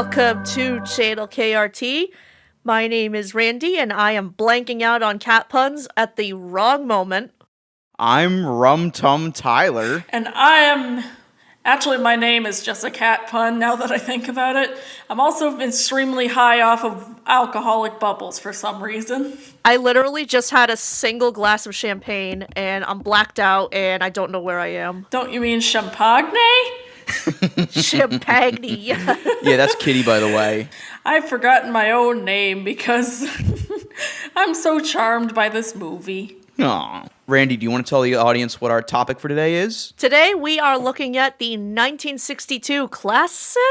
Welcome to Channel KRT. My name is Randy, and I am blanking out on cat puns at the wrong moment. I'm Rum Tum Tyler. And I am... Actually, my name is just a cat pun, now that I think about it. I'm also extremely high off of alcoholic bubbles for some reason. I literally just had a single glass of champagne, and I'm blacked out, and I don't know where I am. Don't you mean champagne? Champagne. Yeah, that's Kitty, by the way. I've forgotten my own name because I'm so charmed by this movie. Aw. Randy, do you want to tell the audience what our topic for today is? Today we are looking at the 1962 classic?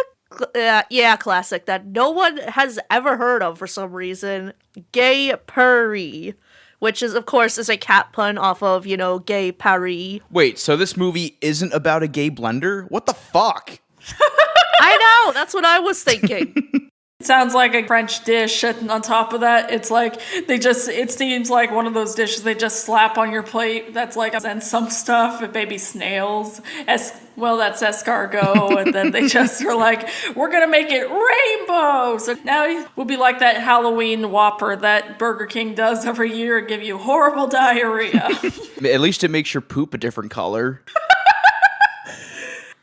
Classic that no one has ever heard of for some reason. Gay Purr-Ee. Which is, of course, is a cat pun off of, Gay Paris. Wait, so this movie isn't about a gay blender? What the fuck? I know, that's what I was thinking. It sounds like a French dish, and on top of that, it's like, it seems like one of those dishes they just slap on your plate that's like, and some stuff, and maybe snails, that's escargot, and then they just are like, we're gonna make it rainbow! So now we'll be like that Halloween Whopper that Burger King does every year and give you horrible diarrhea. At least it makes your poop a different color.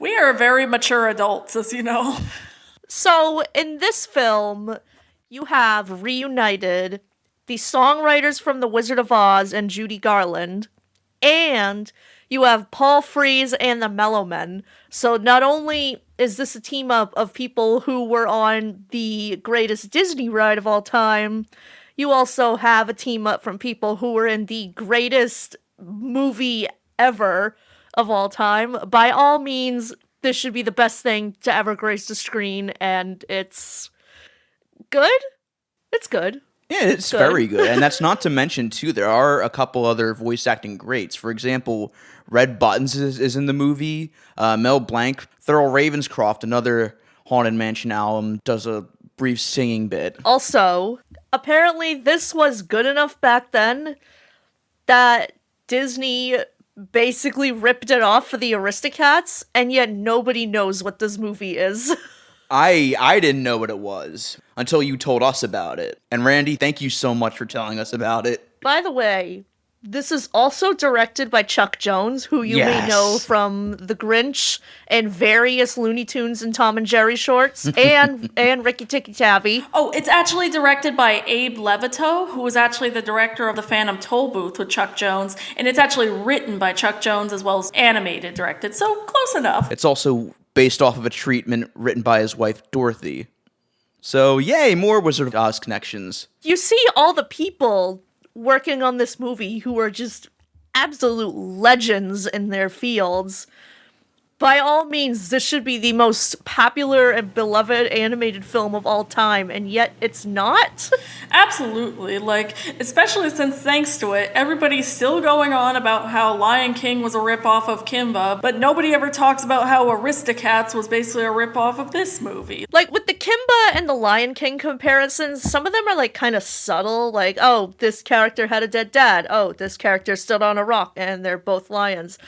We are very mature adults, as you know. So, in this film, you have reunited the songwriters from The Wizard of Oz and Judy Garland, and you have Paul Frees and the Mellow Men. So not only is this a team-up of people who were on the greatest Disney ride of all time, you also have a team-up from people who were in the greatest movie ever of all time. By all means, this should be the best thing to ever grace the screen, and it's good? It's good. Yeah, it's good. Very good. And that's not to mention, too, there are a couple other voice acting greats. For example, Red Buttons is in the movie. Mel Blanc, Thurl Ravenscroft, another Haunted Mansion album, does a brief singing bit. Also, apparently this was good enough back then that Disney basically ripped it off for the Aristocats, and yet nobody knows what this movie is. I didn't know what it was until you told us about it. And Randy, thank you so much for telling us about it. By the way, this is also directed by Chuck Jones, who you may know from The Grinch and various Looney Tunes and Tom and Jerry shorts, and Ricky Tikki Tavi. Oh, it's actually directed by Abe Levito, who was actually the director of The Phantom Toll Booth with Chuck Jones, and it's actually written by Chuck Jones as well as animated, directed, so close enough. It's also based off of a treatment written by his wife, Dorothy. So, yay, more Wizard of Oz connections. You see all the people working on this movie who are just absolute legends in their fields. By all means, this should be the most popular and beloved animated film of all time, and yet it's not. Absolutely, especially since thanks to it, everybody's still going on about how Lion King was a ripoff of Kimba, but nobody ever talks about how Aristocats was basically a ripoff of this movie. With the Kimba and the Lion King comparisons, some of them are kind of subtle, oh, this character had a dead dad, oh, this character stood on a rock, and they're both lions.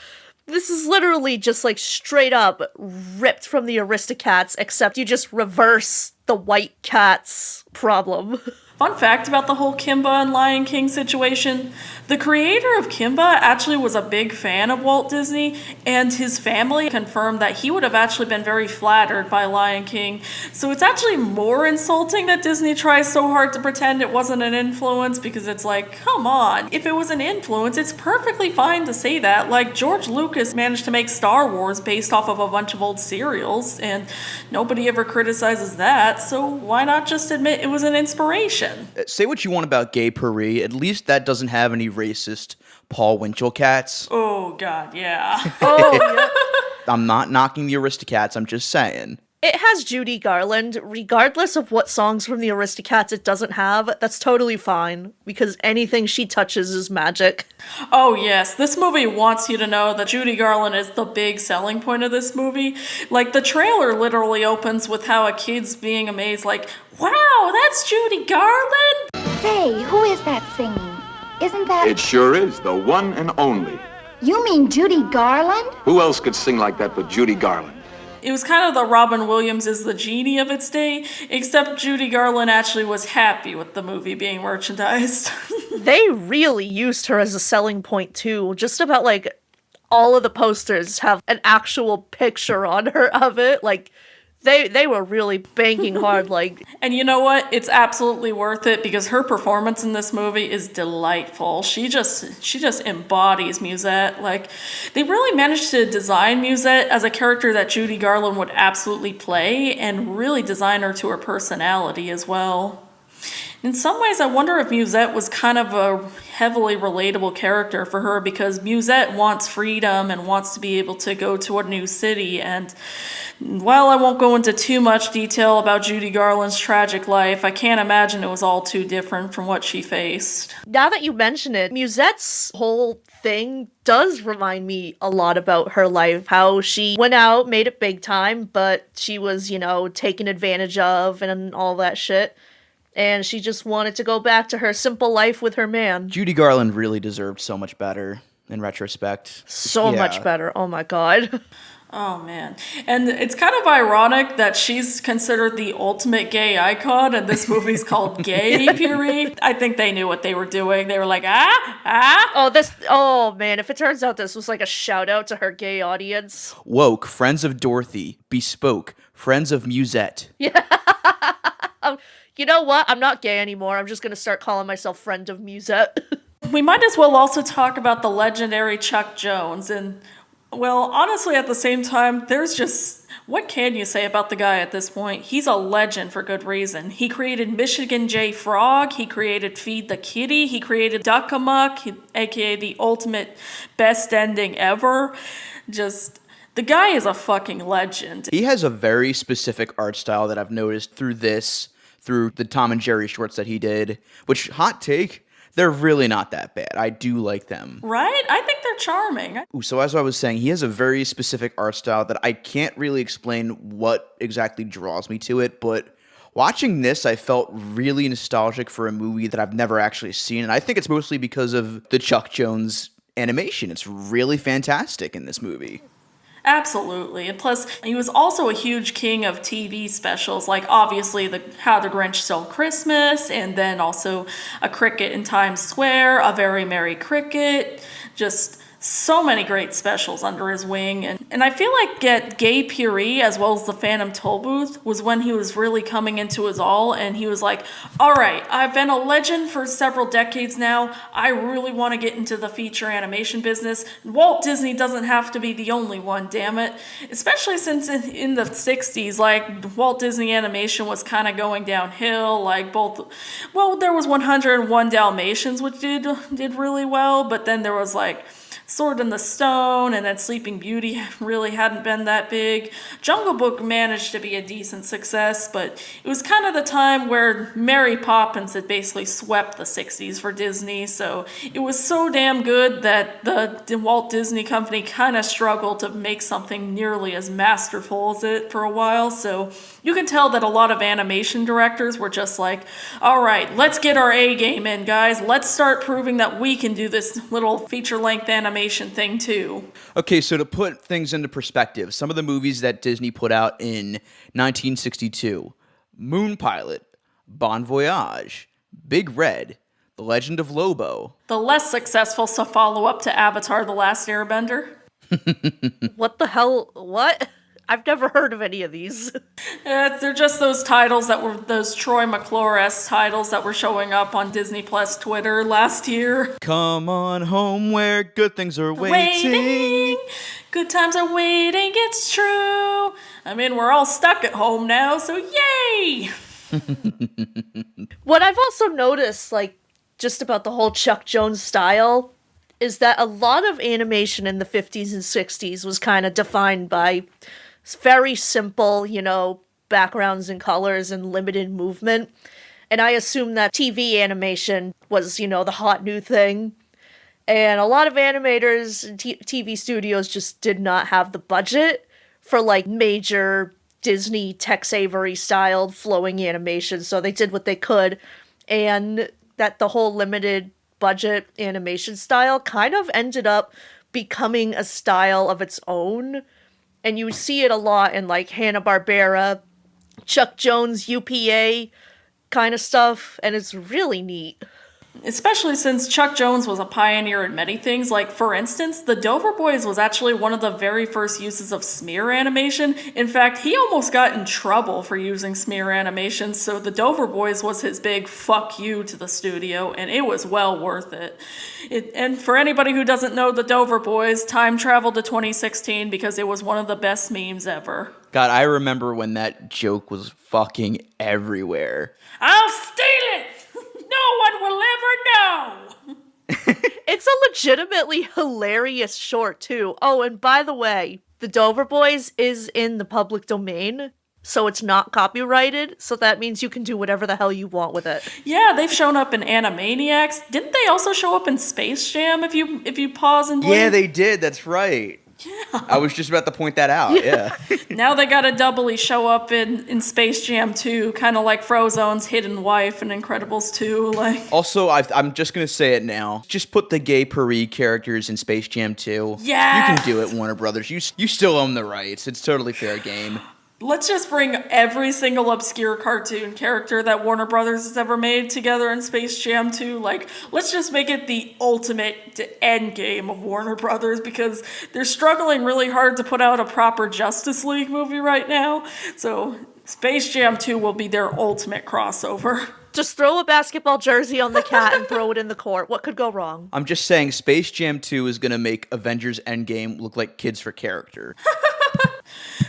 This is literally just straight up ripped from the Aristocats, except you just reverse the white cat's problem. Fun fact about the whole Kimba and Lion King situation, the creator of Kimba actually was a big fan of Walt Disney, and his family confirmed that he would have actually been very flattered by Lion King. So it's actually more insulting that Disney tries so hard to pretend it wasn't an influence, because it's come on. If it was an influence, it's perfectly fine to say that. George Lucas managed to make Star Wars based off of a bunch of old serials, and nobody ever criticizes that, so why not just admit it was an inspiration? Say what you want about Gay Purr-Ee, at least that doesn't have any racist Paul Winchell cats. Oh, God, yeah. Yeah. I'm not knocking the Aristocats, I'm just saying. It has Judy Garland, regardless of what songs from the Aristocats it doesn't have. That's totally fine, because anything she touches is magic. Oh yes, this movie wants you to know that Judy Garland is the big selling point of this movie. The trailer literally opens with how a kid's being amazed, wow, that's Judy Garland? Say, who is that singing? Isn't that... It sure is, the one and only. You mean Judy Garland? Who else could sing like that but Judy Garland? It was kind of the Robin Williams is the genie of its day, except Judy Garland actually was happy with the movie being merchandised. They really used her as a selling point too. Just about like all of the posters have an actual picture on her of it. Like they were really banking hard. Like, And you know what? It's absolutely worth it because her performance in this movie is delightful. She just embodies Musette. Like, they really managed to design Musette as a character that Judy Garland would absolutely play and really design her to her personality as well. In some ways, I wonder if Musette was kind of a heavily relatable character for her because Musette wants freedom and wants to be able to go to a new city. And while I won't go into too much detail about Judy Garland's tragic life, I can't imagine it was all too different from what she faced. now that you mention it, Musette's whole thing does remind me a lot about her life. How she went out, made it big time, but she was, taken advantage of and all that shit. And she just wanted to go back to her simple life with her man. Judy Garland really deserved so much better in retrospect. So Yeah. much better. Oh my god. Oh man. And it's kind of ironic that she's considered the ultimate gay icon and this movie's called Gay Purr-Ee. I think they knew what they were doing. They were like, Oh man, if it turns out this was like a shout out to her gay audience. Woke, Friends of Dorothy. Bespoke, Friends of Musette. You know what? I'm not gay anymore. I'm just gonna start calling myself Friend of Musette. We might as well also talk about the legendary Chuck Jones. And, well, honestly, at the same time, there's just... What can you say about the guy at this point? He's a legend for good reason. He created Michigan J. Frog. He created Feed the Kitty. He created Duck-a-Muck, aka the ultimate best ending ever. Just... The guy is a fucking legend. He has a very specific art style that I've noticed through the Tom and Jerry shorts that he did, which, hot take, they're really not that bad. I do like them. Right? I think they're charming. Ooh, so as I was saying, he has a very specific art style that I can't really explain what exactly draws me to it, but watching this, I felt really nostalgic for a movie that I've never actually seen, and I think it's mostly because of the Chuck Jones animation. It's really fantastic in this movie. Absolutely. And plus, he was also a huge king of TV specials, like obviously the How the Grinch Stole Christmas, and then also A Cricket in Times Square, A Very Merry Cricket, just so many great specials under his wing. And I feel like Gay Purr-Ee, as well as the Phantom Tollbooth, was when he was really coming into his all, and he was like, all right, I've been a legend for several decades now. I really want to get into the feature animation business. Walt Disney doesn't have to be the only one, damn it. Especially since in the 60s, like, Walt Disney Animation was kind of going downhill, like there was 101 Dalmatians, which did really well, but then there was like Sword in the Stone, and then Sleeping Beauty really hadn't been that big. Jungle Book managed to be a decent success, but it was kind of the time where Mary Poppins had basically swept the 60s for Disney, so it was so damn good that the Walt Disney Company kind of struggled to make something nearly as masterful as it for a while, so you can tell that a lot of animation directors were just like, all right, let's get our A game in, guys. Let's start proving that we can do this little feature-length animation thing too. Okay, so to put things into perspective, some of the movies that Disney put out in 1962, Moon Pilot, Bon Voyage, Big Red, The Legend of Lobo. The less successful follow-up to Avatar: The Last Airbender. What the hell? What? I've never heard of any of these. They're just those titles that were those Troy McClure-esque titles that were showing up on Disney Plus Twitter last year. Come on home where good things are waiting. Good times are waiting, it's true. I mean, we're all stuck at home now, so yay! What I've also noticed, like, just about the whole Chuck Jones style, is that a lot of animation in the 50s and 60s was kind of defined by very simple, backgrounds and colors and limited movement. And I assume that TV animation was, the hot new thing. And a lot of animators and TV studios just did not have the budget for, like, major Disney Tex Avery styled flowing animation. So they did what they could. And that the whole limited budget animation style kind of ended up becoming a style of its own. And you see it a lot in like Hanna-Barbera, Chuck Jones, UPA kind of stuff, and it's really neat. Especially since Chuck Jones was a pioneer in many things. Like, for instance, the Dover Boys was actually one of the very first uses of smear animation. In fact, he almost got in trouble for using smear animation, so the Dover Boys was his big fuck you to the studio, and it was well worth it. And for anybody who doesn't know the Dover Boys, time traveled to 2016 because it was one of the best memes ever. God, I remember when that joke was fucking everywhere. I'll steal it! No one will ever know! It's a legitimately hilarious short, too. Oh, and by the way, the Dover Boys is in the public domain, so it's not copyrighted, so that means you can do whatever the hell you want with it. Yeah, they've shown up in Animaniacs. Didn't they also show up in Space Jam if you pause and blink? Yeah, they did. That's right. Yeah. I was just about to point that out. Yeah. Now they gotta doubly show up in Space Jam 2, kind of like Frozone's hidden wife in Incredibles 2. Like. Also, I'm just gonna say it now. Just put the gay Purr-Ee characters in Space Jam 2. Yes! You can do it, Warner Brothers. You still own the rights. It's totally fair game. Let's just bring every single obscure cartoon character that Warner Brothers has ever made together in Space Jam 2. Like, let's just make it the ultimate end game of Warner Brothers, because they're struggling really hard to put out a proper Justice League movie right now. So Space Jam 2 will be their ultimate crossover. Just throw a basketball jersey on the cat and throw it in the court. What could go wrong? I'm just saying Space Jam 2 is gonna make Avengers Endgame look like Kids for Character.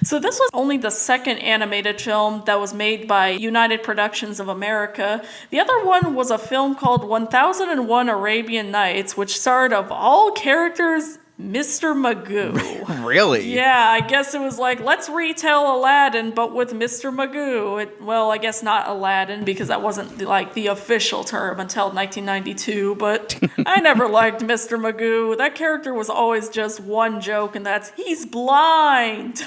So this was only the second animated film that was made by United Productions of America. The other one was a film called 1001 Arabian Nights, which starred, of all characters, Mr. Magoo. Really? Yeah, I guess it was like, let's retell Aladdin, but with Mr. Magoo. Well, I guess not Aladdin, because that wasn't like the official term until 1992, but I never liked Mr. Magoo. That character was always just one joke, and that's, he's blind.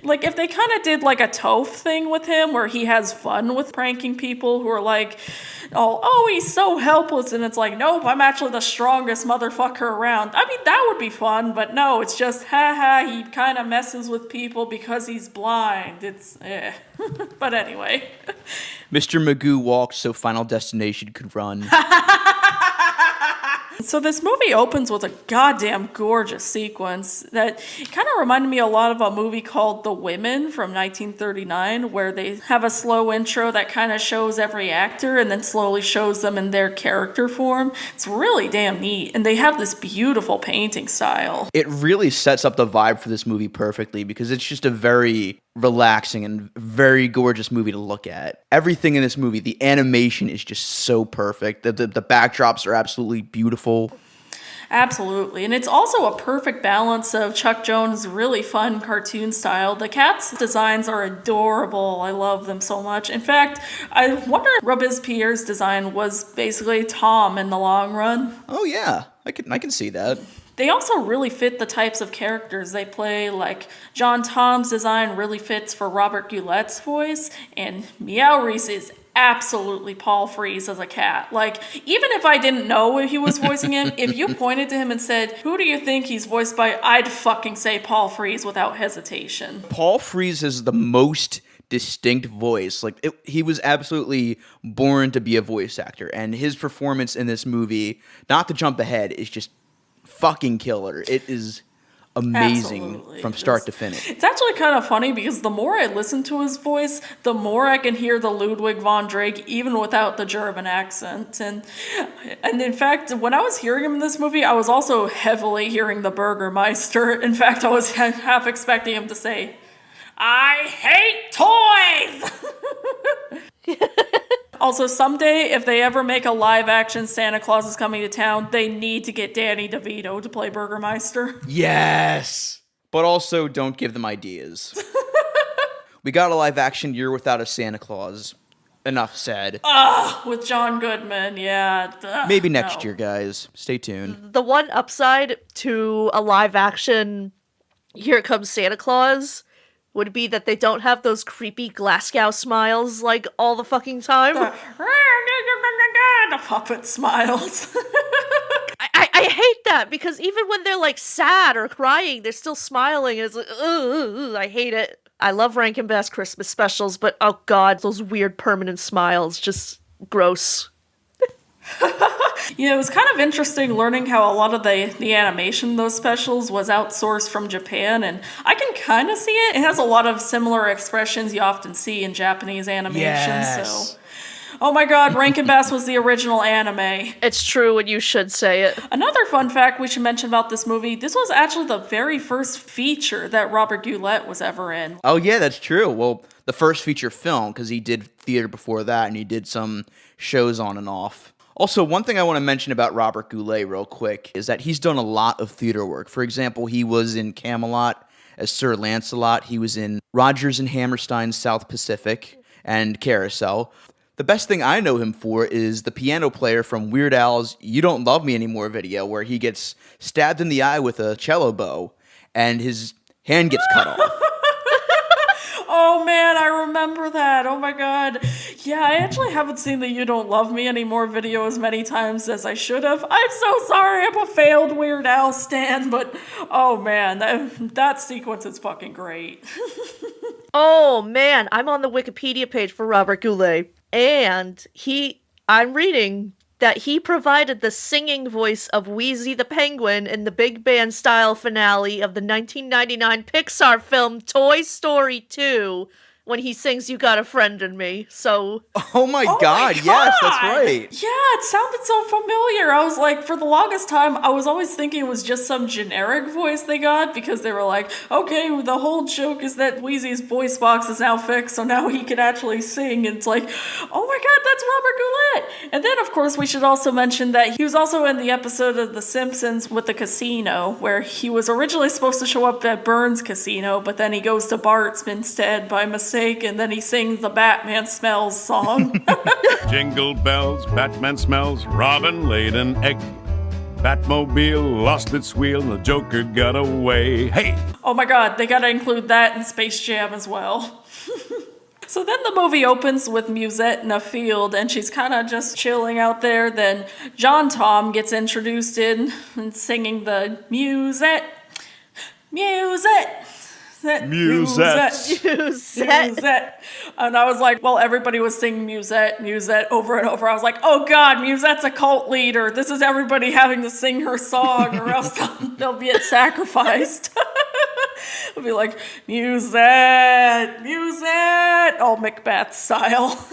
Like, if they kind of did like a Toph thing with him, where he has fun with pranking people who are like, oh, he's so helpless, and it's like, nope, I'm actually the strongest motherfucker around. I mean, that would be fun, but no, it's just, haha, he kind of messes with people because he's blind. It's, But anyway. Mr. Magoo walked so Final Destination could run. So this movie opens with a goddamn gorgeous sequence that kind of reminded me a lot of a movie called The Women from 1939, where they have a slow intro that kind of shows every actor and then slowly shows them in their character form. It's really damn neat, and they have this beautiful painting style. It really sets up the vibe for this movie perfectly, because it's just a very relaxing and very gorgeous movie to look at. Everything in this movie, the animation is just so perfect. The backdrops are absolutely beautiful. Absolutely. And it's also a perfect balance of Chuck Jones' really fun cartoon style. The cats' designs are adorable. I love them so much. In fact, I wonder if Robespierre's design was basically Tom in the long run. Oh yeah, I can see that. They also really fit the types of characters they play, like John Tom's design really fits for Robert Goulet's voice, and Meow Reese is absolutely Paul Frees as a cat. Like, even if I didn't know he was voicing him, if you pointed to him and said, who do you think he's voiced by, I'd fucking say Paul Frees without hesitation. Paul Frees has the most distinct voice. Like, he was absolutely born to be a voice actor, and his performance in this movie, not to jump ahead, is just fucking killer. It is amazing. Absolutely. From start to finish. It's actually kind of funny, because the more I listen to his voice, the more I can hear the Ludwig von Drake even without the German accent. And in fact, when I was hearing him in this movie, I was also heavily hearing the Burgermeister. In fact, I was half expecting him to say, I hate toys! Also, someday, if they ever make a live-action Santa Claus is Coming to Town, they need to get Danny DeVito to play Burgermeister. Yes! But also, don't give them ideas. We got a live-action Year Without a Santa Claus. Enough said. With John Goodman, yeah. Maybe next year, guys. Stay tuned. The one upside to a live-action Here Comes Santa Claus would be that they don't have those creepy Glasgow smiles like all the fucking time. The puppet smiles. I I hate that because even when they're like sad or crying, they're still smiling. It's like, ugh, I hate it. I love Rankin Bass Christmas specials, but oh god, those weird permanent smiles, just gross. Yeah, it was kind of interesting learning how a lot of the animation in those specials was outsourced from Japan, and I can kind of see it. It has a lot of similar expressions you often see in Japanese animation, Yes. so... Oh my god, Rankin Bass was the original anime. It's true, and you should say it. Another fun fact we should mention about this movie, this was actually the very first feature that Robert Goulet was ever in. Oh, yeah, that's true. Well, the first feature film, because he did theater before that, and he did some shows on and off. Also, one thing I want to mention about Robert Goulet real quick is that he's done a lot of theater work. For example, he was in Camelot as Sir Lancelot. He was in Rodgers and Hammerstein's South Pacific and Carousel. The best thing I know him for is the piano player from Weird Al's You Don't Love Me Anymore video, where he gets stabbed in the eye with a cello bow and his hand gets cut off. Oh man, I remember that. Oh my god. Yeah, I actually haven't seen the You Don't Love Me Anymore video as many times as I should have. I'm so sorry, I'm a failed Weird Al stan, but oh man, that sequence is fucking great. Oh man, I'm on the Wikipedia page for Robert Goulet, and I'm reading that he provided the singing voice of Wheezy the Penguin in the big band style finale of the 1999 Pixar film Toy Story 2 when he sings You Got a Friend in Me. So Oh my god, yes, that's right. Yeah, it sounded so familiar. I was like, for the longest time, I was always thinking it was just some generic voice they got because they were like, okay, the whole joke is that Wheezy's voice box is now fixed, so now he can actually sing. And it's like, oh my god, that's Robert Goulet. And then, of course, we should also mention that he was also in the episode of The Simpsons with the casino, where he was originally supposed to show up at Burns Casino, but then he goes to Bart's instead by mistake, and then he sings the Batman Smells song. Jingle bells, Batman smells, Robin laid an egg. Batmobile lost its wheel, the Joker got away. Hey! Oh my god, they gotta include that in Space Jam as well. So then the movie opens with Musette in a field, and she's kind of just chilling out there. Then John Tom gets introduced in and singing the Musette, Musette. Musette. Musette. And I was like, well, everybody was singing Musette, Musette over and over. I was like, oh god, Musette's a cult leader. This is everybody having to sing her song or else they'll get sacrificed. It'll be like, Musette, Musette, all Macbeth style.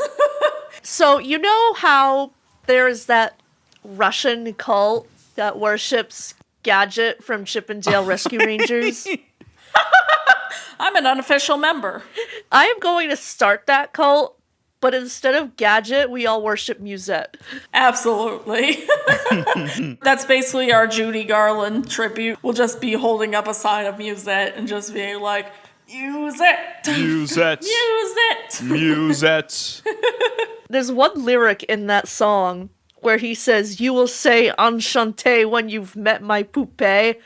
So you know how there's that Russian cult that worships Gadget from Chip and Dale Rescue Rangers? I'm an unofficial member. I am going to start that cult, but instead of Gadget, we all worship Musette. Absolutely. That's basically our Judy Garland tribute. We'll just be holding up a sign of Musette and just being like, Musette! Musette. Musette! Musette. There's one lyric in that song where he says, "You will say enchanté when you've met my poupée."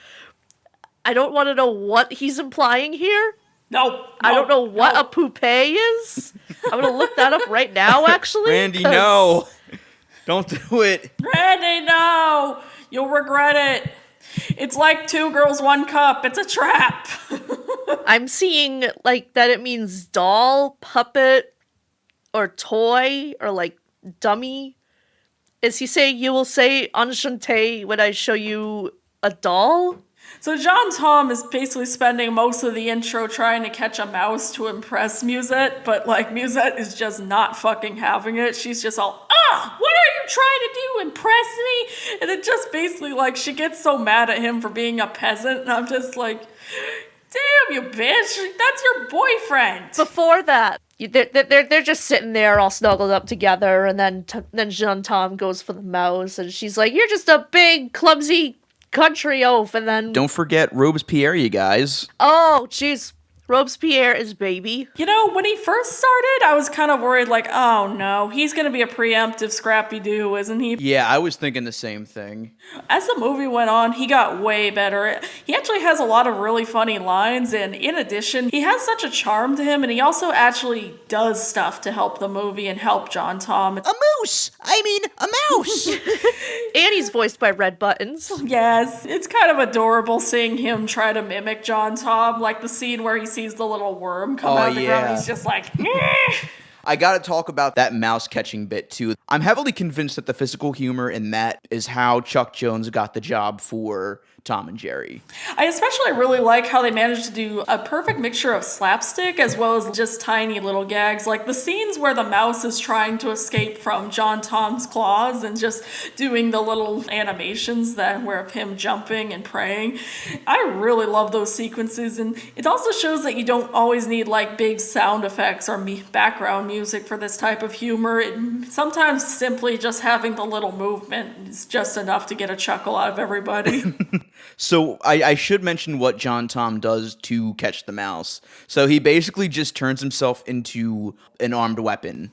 I don't want to know what he's implying here. No. I don't know what a poupée is. I'm going to look that up right now, actually. Randy, 'cause- no. Don't do it. Randy, no! You'll regret it. It's like 2 girls, 1 cup. It's a trap. I'm seeing, like, that it means doll, puppet, or toy, or, like, dummy. Is he saying you will say enchanté when I show you a doll? So John Tom is basically spending most of the intro trying to catch a mouse to impress Musette, but like Musette is just not fucking having it. She's just all, what are you trying to do, impress me? And it just basically like she gets so mad at him for being a peasant, and I'm just like, damn you bitch, that's your boyfriend. Before that, they're just sitting there all snuggled up together, and then Jean Tom goes for the mouse, and she's like, "You're just a big clumsy country oaf," and then Don't forget Robespierre, you guys. oh jeez, Robespierre is baby. You know, when he first started, I was kind of worried, like, oh no, he's going to be a preemptive Scrappy-Doo, isn't he? Yeah, I was thinking the same thing. As the movie went on, he got way better. He actually has a lot of really funny lines, and in addition, he has such a charm to him, and he also actually does stuff to help the movie and help John Tom. A moose! I mean, a mouse! And he's voiced by Red Buttons. Yes, it's kind of adorable seeing him try to mimic John Tom, like the scene where he sees the little worm come out of the ground. He's just like, I gotta talk about that mouse catching bit too. I'm heavily convinced that the physical humor in that is how Chuck Jones got the job for Tom and Jerry. I especially really like how they managed to do a perfect mixture of slapstick as well as just tiny little gags. Like the scenes where the mouse is trying to escape from John Tom's claws and just doing the little animations that were of him jumping and praying. I really love those sequences, and it also shows that you don't always need like big sound effects or background music for this type of humor. Sometimes simply just having the little movement is just enough to get a chuckle out of everybody. So I should mention what John Tom does to catch the mouse. So he basically just turns himself into an armed weapon.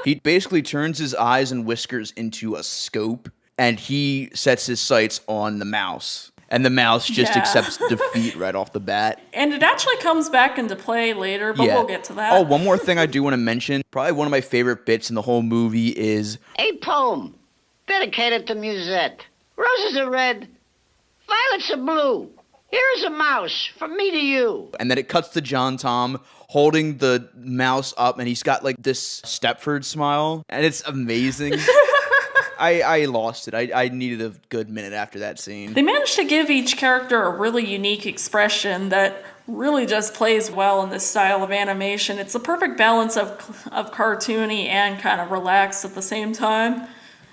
He basically turns his eyes and whiskers into a scope, and he sets his sights on the mouse. And the mouse just accepts defeat right off the bat. And it actually comes back into play later, but we'll get to that. Oh, one more thing I do want to mention. Probably one of my favorite bits in the whole movie is A poem dedicated to Musette. Roses are red, violets are blue. Here's a mouse from me to you. And then it cuts to John Tom holding the mouse up, and he's got like this Stepford smile, and it's amazing. I lost it. I needed a good minute after that scene. They managed to give each character a really unique expression that really just plays well in this style of animation. It's the perfect balance of cartoony and kind of relaxed at the same time.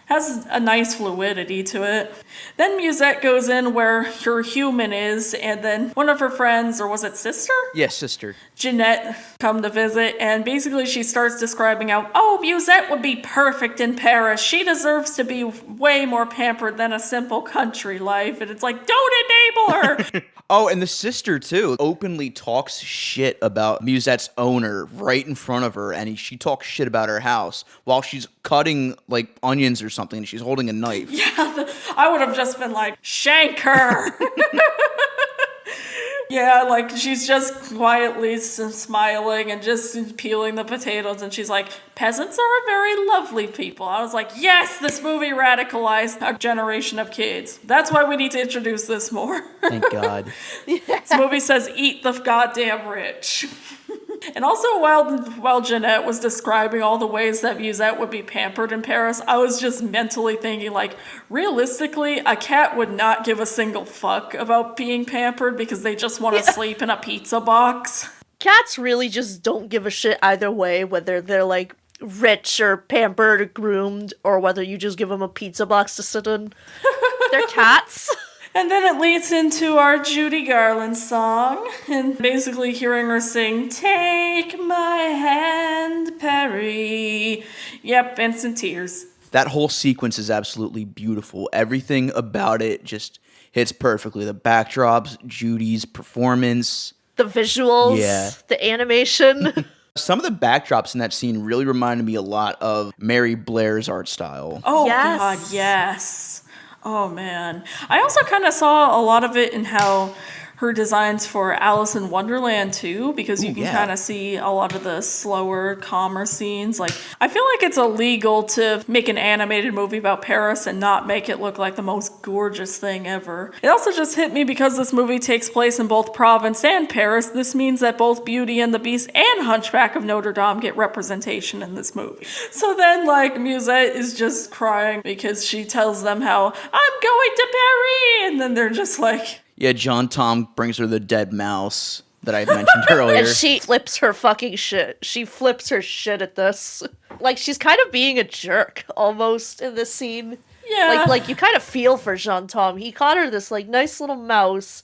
Has a nice fluidity to it. Then Musette goes in where her human is, and then one of her friends, or was it sister? Yes, sister. Jeanette come to visit, and basically she starts describing how, oh, Musette would be perfect in Paris. She deserves to be way more pampered than a simple country life. And it's like, don't enable her. Oh, and the sister, too, openly talks shit about Musette's owner right in front of her, and she talks shit about her house while she's cutting, like, onions or something, and she's holding a knife. Yeah, I would have just been like, shank her. Yeah, like, she's just quietly smiling and just peeling the potatoes, and she's like, peasants are a very lovely people. I was like, yes, this movie radicalized a generation of kids. That's why we need to introduce this more. Thank God. This movie says, eat the goddamn rich. And also, while Jeanette was describing all the ways that Musette would be pampered in Paris, I was just mentally thinking, like, realistically, a cat would not give a single fuck about being pampered because they just want to sleep in a pizza box. Cats really just don't give a shit either way, whether they're, like, rich or pampered or groomed, or whether you just give them a pizza box to sit in. They're cats. And then it leads into our Judy Garland song, and basically hearing her sing, take my hand, Purr-Ee. Yep, instant tears. That whole sequence is absolutely beautiful. Everything about it just hits perfectly. The backdrops, Judy's performance. The visuals, the animation. Some of the backdrops in that scene really reminded me a lot of Mary Blair's art style. Oh, yes. God, yes. Oh, man. I also kind of saw a lot of it in how her designs for Alice in Wonderland, too, because you can kind of see a lot of the slower, calmer scenes. Like, I feel like it's illegal to make an animated movie about Paris and not make it look like the most gorgeous thing ever. It also just hit me because this movie takes place in both Provence and Paris. This means that both Beauty and the Beast and Hunchback of Notre Dame get representation in this movie. So then, like, Musette is just crying because she tells them how, I'm going to Paris! And then they're just like... Yeah, John Tom brings her the dead mouse that I mentioned earlier. And she flips her fucking shit. She flips her shit at this. Like, she's kind of being a jerk, almost, in this scene. Yeah. Like you kind of feel for Jean Tom. He caught her this, like, nice little mouse,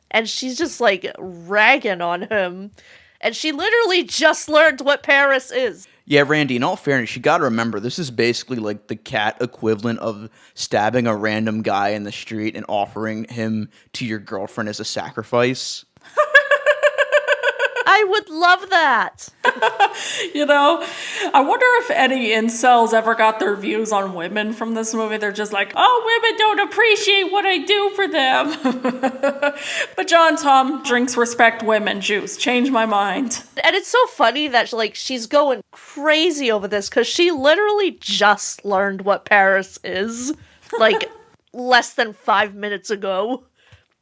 and she's just, like, ragging on him. And she literally just learned what Paris is. Yeah, Randy, in all fairness, you gotta remember, this is basically like the cat equivalent of stabbing a random guy in the street and offering him to your girlfriend as a sacrifice. I would love that. You know, I wonder if any incels ever got their views on women from this movie. They're just like, oh, women don't appreciate what I do for them. But John Tom drinks respect women juice. Change my mind. And it's so funny that like she's going crazy over this because she literally just learned what Paris is like less than 5 minutes ago.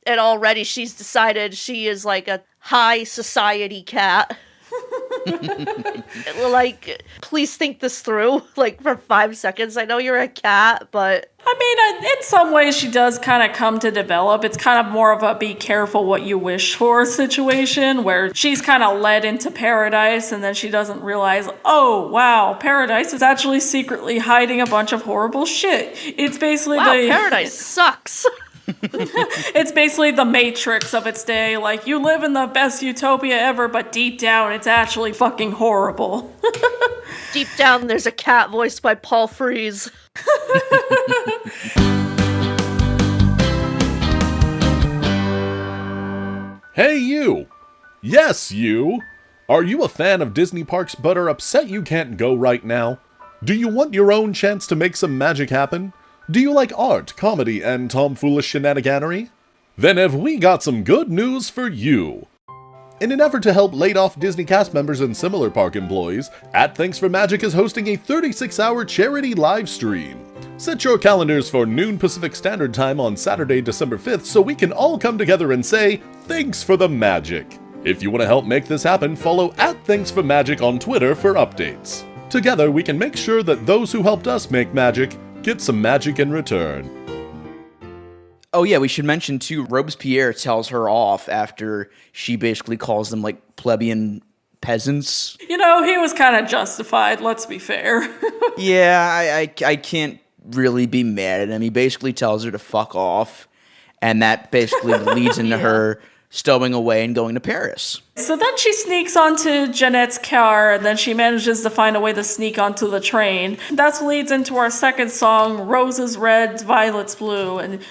And already she's decided she is like a high society cat. Like, please think this through, like, for 5 seconds. I know you're a cat, but... I mean, in some ways she does kind of come to develop. It's kind of more of a be careful what you wish for situation, where she's kind of led into paradise, and then she doesn't realize, oh, wow, paradise is actually secretly hiding a bunch of horrible shit. It's basically paradise sucks. It's basically the Matrix of its day. Like, you live in the best utopia ever, but deep down, it's actually fucking horrible. Deep down, there's a cat voiced by Paul Frees. Hey, you! Yes, you! Are you a fan of Disney parks but are upset you can't go right now? Do you want your own chance to make some magic happen? Do you like art, comedy, and tomfoolish shenaniganery? Then have we got some good news for you! In an effort to help laid-off Disney cast members and similar park employees, At Thanks for Magic is hosting a 36-hour charity live stream. Set your calendars for noon Pacific Standard Time on Saturday, December 5th so we can all come together and say, thanks for the magic. If you want to help make this happen, follow At Thanks for Magic on Twitter for updates. Together, we can make sure that those who helped us make magic get some magic in return. Oh yeah, we should mention too, Robespierre tells her off after she basically calls them like plebeian peasants. You know, he was kind of justified, let's be fair. Yeah, I can't really be mad at him. He basically tells her to fuck off, and that basically leads into her stowing away and going to Paris. So then she sneaks onto Jeanette's car, and then she manages to find a way to sneak onto the train. That leads into our second song, Roses Red, Violets Blue, and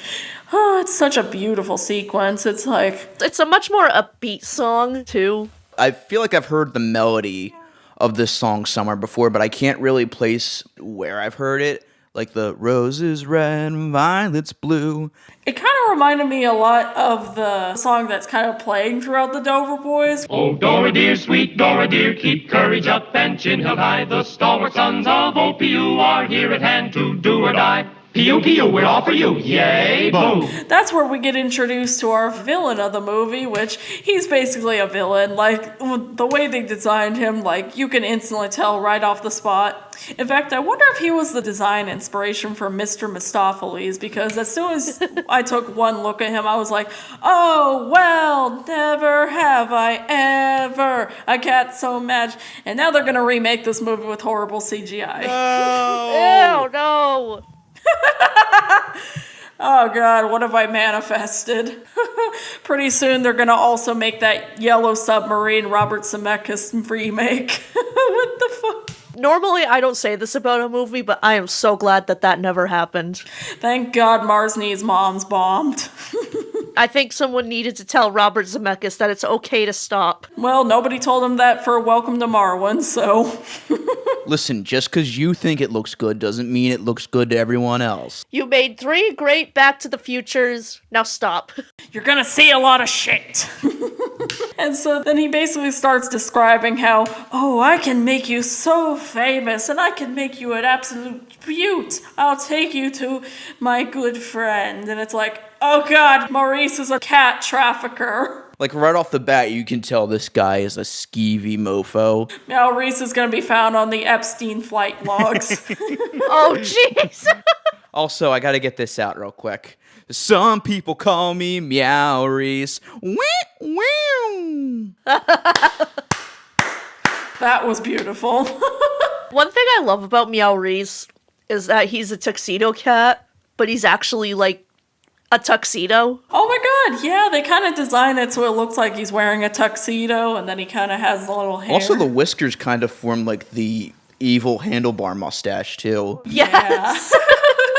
oh, it's such a beautiful sequence. It's like... It's a much more upbeat song, too. I feel like I've heard the melody of this song somewhere before, but I can't really place where I've heard it. Like the roses red, violets blue. It kind of reminded me a lot of the song that's kind of playing throughout the Dover Boys. Oh, Dora dear, sweet Dora dear, keep courage up and chin held high. The stalwart sons of OPU are here at hand to do or die. Pew, pew, we're all for you. Yay, boom. That's where we get introduced to our villain of the movie, which he's basically a villain. Like, the way they designed him, like, you can instantly tell right off the spot. In fact, I wonder if he was the design inspiration for Mr. Mistopheles, because as soon as I took one look at him, I was like, oh, well, never have I ever a cat so mad. And now they're going to remake this movie with horrible CGI. Ew, no! Oh god, what have I manifested? Pretty soon they're gonna also make that Yellow Submarine Robert Zemeckis remake. What the fuck? Normally I don't say this about a movie, but I am so glad that that never happened. Thank God Mars Needs Mom's bombed. I think someone needed to tell Robert Zemeckis that it's okay to stop. Well, nobody told him that for Welcome to Marwen, so... Listen, just because you think it looks good doesn't mean it looks good to everyone else. You made 3 great Back to the Futures, now stop. You're gonna see a lot of shit. And so then he basically starts describing how, oh, I can make you so famous, and I can make you an absolute beaut. I'll take you to my good friend. And it's like, oh god, Maurice is a cat trafficker. Like, right off the bat, you can tell this guy is a skeevy mofo. Maurice is gonna be found on the Epstein flight logs. Oh, jeez. Also, I gotta get this out real quick. Some people call me Meow Reese. That was beautiful. One thing I love about Meow Reese is that he's a tuxedo cat, but he's actually, like, a tuxedo. Oh my god, yeah, they kind of design it so it looks like he's wearing a tuxedo, and then he kind of has the little hair. Also, the whiskers kind of form like the evil handlebar mustache, too. Yes.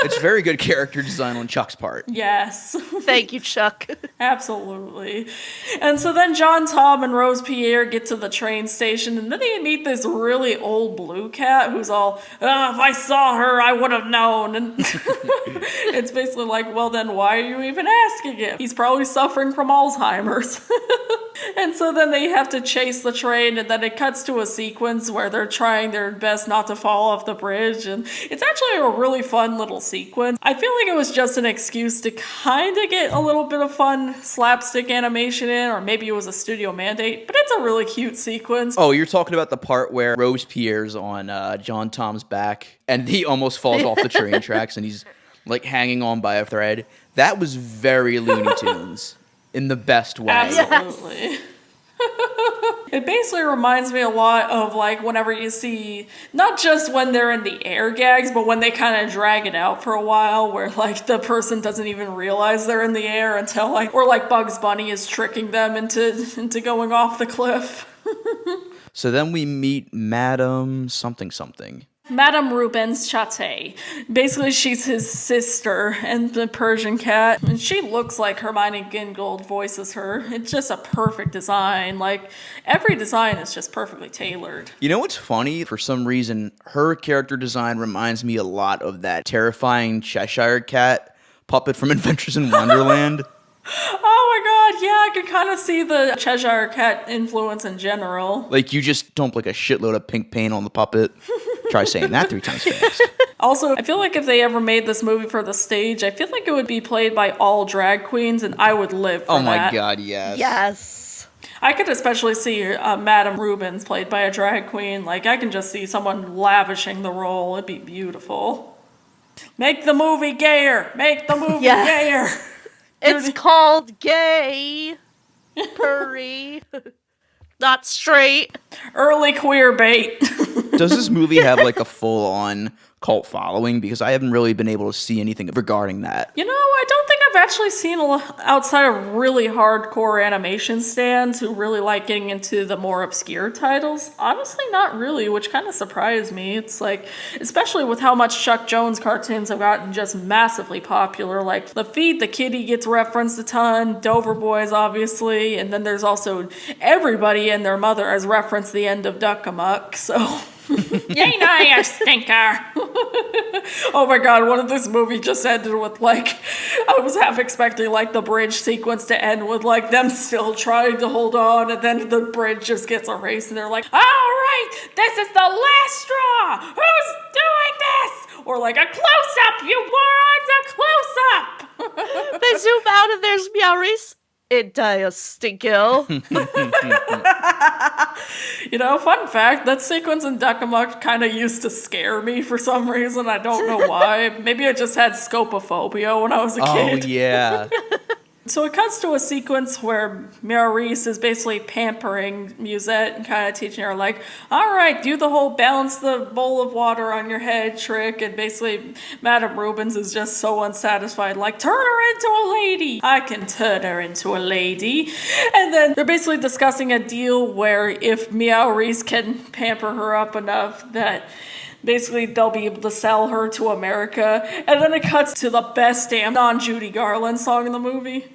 It's very good character design on Chuck's part. Yes. Thank you, Chuck. Absolutely. And so then John, Tom, and Rose Pierre get to the train station, and then they meet this really old blue cat who's all, "Oh, if I saw her, I would have known." And it's basically like, well, then why are you even asking him? He's probably suffering from Alzheimer's. And so then they have to chase the train, and then it cuts to a sequence where they're trying their best not to fall off the bridge, and it's actually a really fun little sequence. I feel like it was just an excuse to kind of get a little bit of fun slapstick animation in, or maybe it was a studio mandate, but it's a really cute sequence. Oh, you're talking about the part where Rose Pierre's on John Tom's back, and he almost falls off the train tracks, and he's like hanging on by a thread. That was very Looney Tunes. In the best way. Absolutely. It basically reminds me a lot of like whenever you see, not just when they're in the air gags, but when they kind of drag it out for a while, where like the person doesn't even realize they're in the air until like, or like Bugs Bunny is tricking them into going off the cliff. So then we meet Madame something something. Madame Rubens Chate. Basically, she's his sister and the Persian cat. And she looks like Hermione Gingold voices her. It's just a perfect design. Like, every design is just perfectly tailored. You know what's funny? For some reason, her character design reminds me a lot of that terrifying Cheshire Cat puppet from Adventures in Wonderland. Oh my god, yeah, I could kind of see the Cheshire Cat influence in general. Like, you just dump like a shitload of pink paint on the puppet. Try saying that 3 times fast. Also, I feel like if they ever made this movie for the stage, I feel like it would be played by all drag queens, and I would live for that. Oh my god, yes. Yes. I could especially see Madame Rubens played by a drag queen. Like, I can just see someone lavishing the role. It'd be beautiful. Make the movie gayer! Make the movie gayer! It's called gay. Purr-Ee. Not straight. Early queer bait. Does this movie have like a full-on cult following? Because I haven't really been able to see anything regarding that. You know, I don't think I've actually seen outside of really hardcore animation stands who really like getting into the more obscure titles. Honestly, not really, which kind of surprised me. It's like, especially with how much Chuck Jones cartoons have gotten just massively popular. Like, the Feed the Kitty gets referenced a ton, Dover Boys, obviously, and then there's also everybody and their mother has referenced the end of Duck Amuck, so... Ain't I a stinker? Oh my god, one of this movie just ended with like, I was half expecting like the bridge sequence to end with like them still trying to hold on, and then the bridge just gets erased and they're like, alright, this is the last straw! Who's doing this? Or like, a close-up, you morons, a close-up! They zoom out and there's Meowreese. It a stinkill. You know, fun fact, that sequence in Duck Amuck kind of used to scare me for some reason. I don't know why. Maybe I just had scopophobia when I was a kid. Oh, yeah. So it cuts to a sequence where Meowreese is basically pampering Musette and kind of teaching her, like, all right, do the whole balance the bowl of water on your head trick. And basically, Madame Rubens is just so unsatisfied, like, turn her into a lady. I can turn her into a lady. And then they're basically discussing a deal where if Meowreese can pamper her up enough that basically they'll be able to sell her to America. And then it cuts to the best damn non-Judy Garland song in the movie.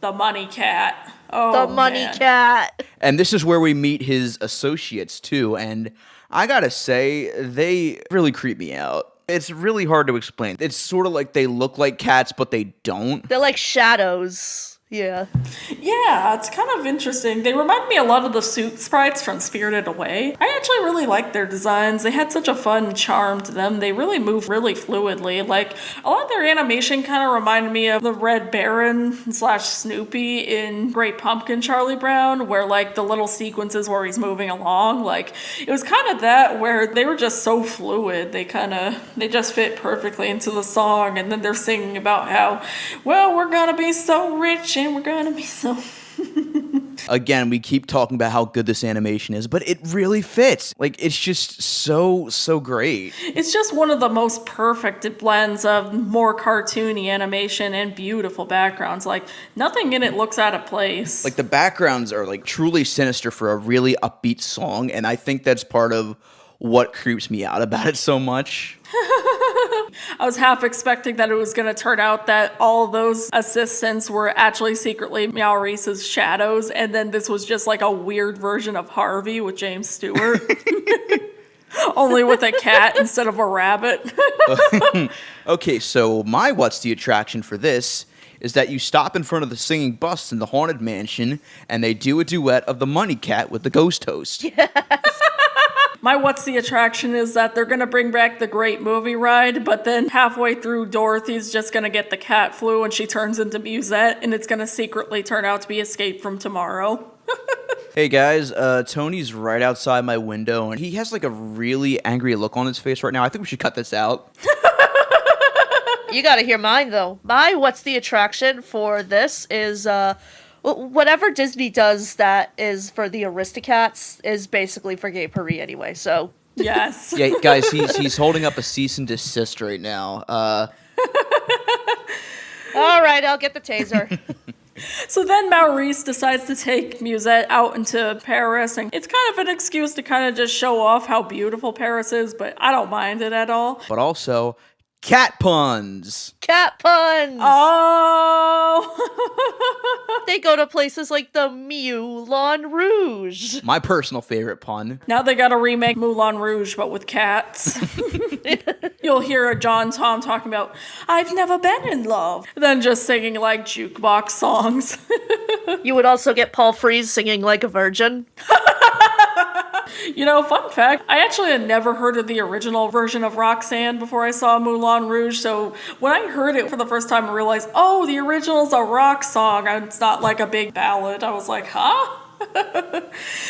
The Money Cat. Oh, The Money man. Cat. And this is where we meet his associates, too. And I gotta say, they really creep me out. It's really hard to explain. It's sort of like they look like cats, but they don't. They're like shadows. Yeah. Yeah, it's kind of interesting. They remind me a lot of the suit sprites from Spirited Away. I actually really liked their designs. They had such a fun charm to them. They really move really fluidly. Like, a lot of their animation kind of reminded me of the Red Baron / Snoopy in Great Pumpkin Charlie Brown, where like the little sequences where he's moving along, like it was kind of that where they were just so fluid. They just fit perfectly into the song, and then they're singing about how, well, we're gonna be so rich and we're gonna be so... Again, we keep talking about how good this animation is, but it really fits. Like, it's just so great. It's just one of the most perfect blends of more cartoony animation and beautiful backgrounds. Like, nothing in it looks out of place. Like, the backgrounds are, like, truly sinister for a really upbeat song, and I think that's part of what creeps me out about it so much. I was half expecting that it was going to turn out that all of those assistants were actually secretly Meow Reese's shadows, and then this was just like a weird version of Harvey with James Stewart. Only with a cat instead of a rabbit. Okay, so my what's the attraction for this is that you stop in front of the singing bus in the Haunted Mansion, and they do a duet of the Money Cat with the Ghost Host. My what's the attraction is that they're going to bring back the Great Movie Ride, but then halfway through, Dorothy's just going to get the cat flu and she turns into Musette, and it's going to secretly turn out to be Escape from Tomorrow. Hey guys, Tony's right outside my window, and he has like a really angry look on his face right now. I think we should cut this out. You gotta hear mine, though. My what's the attraction for this is, whatever Disney does that is for the Aristocats is basically for gay Purr-Ee anyway, so... Yes. Yeah, guys, he's holding up a cease and desist right now. All right, I'll get the taser. So then Maurice decides to take Musette out into Paris, and it's kind of an excuse to kind of just show off how beautiful Paris is, but I don't mind it at all. But also, cat puns. Cat puns! Oh! They go to places like the Moulin Rouge. My personal favorite pun. Now they gotta remake Moulin Rouge, but with cats. You'll hear a John Tom talking about, I've never been in love. Then just singing like jukebox songs. You would also get Paul Frees singing like a virgin. You know, fun fact, I actually had never heard of the original version of Roxanne before I saw Moulin Rouge, so when I heard it for the first time, I realized, oh, the original's a rock song, and it's not like a big ballad. I was like, huh?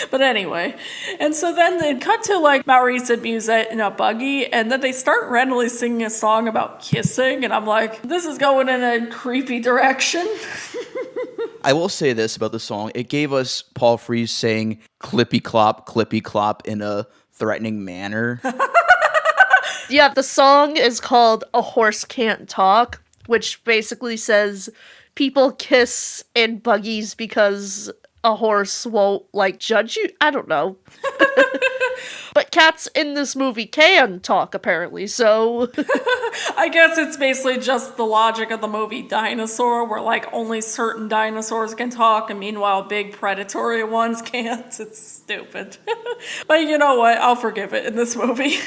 But anyway, and so then they cut to like Maurice and Musette in a buggy, and then they start randomly singing a song about kissing, and I'm like, this is going in a creepy direction. I will say this about the song. It gave us Paul Frees saying clippy clop in a threatening manner. Yeah, the song is called A Horse Can't Talk, which basically says people kiss in buggies because a horse won't, like, judge you. I don't know. But cats in this movie can talk, apparently, so... I guess it's basically just the logic of the movie Dinosaur, where, like, only certain dinosaurs can talk, and meanwhile big predatory ones can't. It's stupid. But you know what? I'll forgive it in this movie.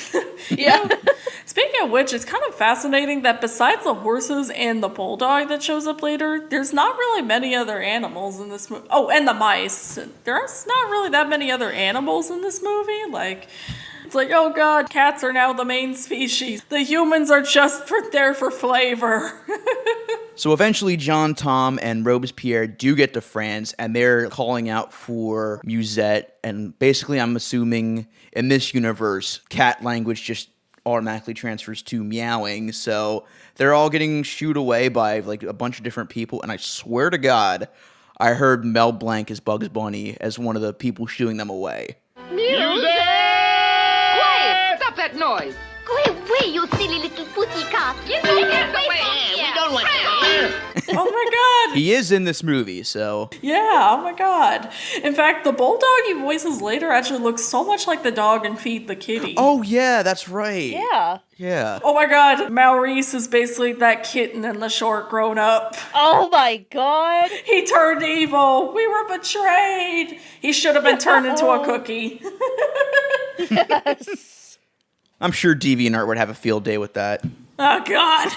Yeah. Speaking of which, it's kind of fascinating that besides the horses and the bulldog that shows up later, there's not really many other animals in this movie. Oh, and the mice. There's not really that many other animals in this movie. Like, it's like, oh god, cats are now the main species. The humans are just there for flavor. So eventually John Tom and Robespierre do get to France, and they're calling out for Musette, and basically I'm assuming in this universe, cat language just automatically transfers to meowing, so they're all getting shooed away by like a bunch of different people, and I swear to God, I heard Mel Blanc as Bugs Bunny as one of the people shooing them away. Music! Quiet! Stop that noise! Go away, you silly little pussycat! Get away! We don't want to hear. Oh my god! He is in this movie, so... Yeah, oh my god. In fact, the bulldog he voices later actually looks so much like the dog in Feed the Kitty. Oh yeah, that's right. Yeah. Yeah. Oh my god, Maurice is basically that kitten in the short grown up. Oh my god. He turned evil. We were betrayed. He should have been turned into a cookie. Yes. I'm sure DeviantArt would have a field day with that. Oh god.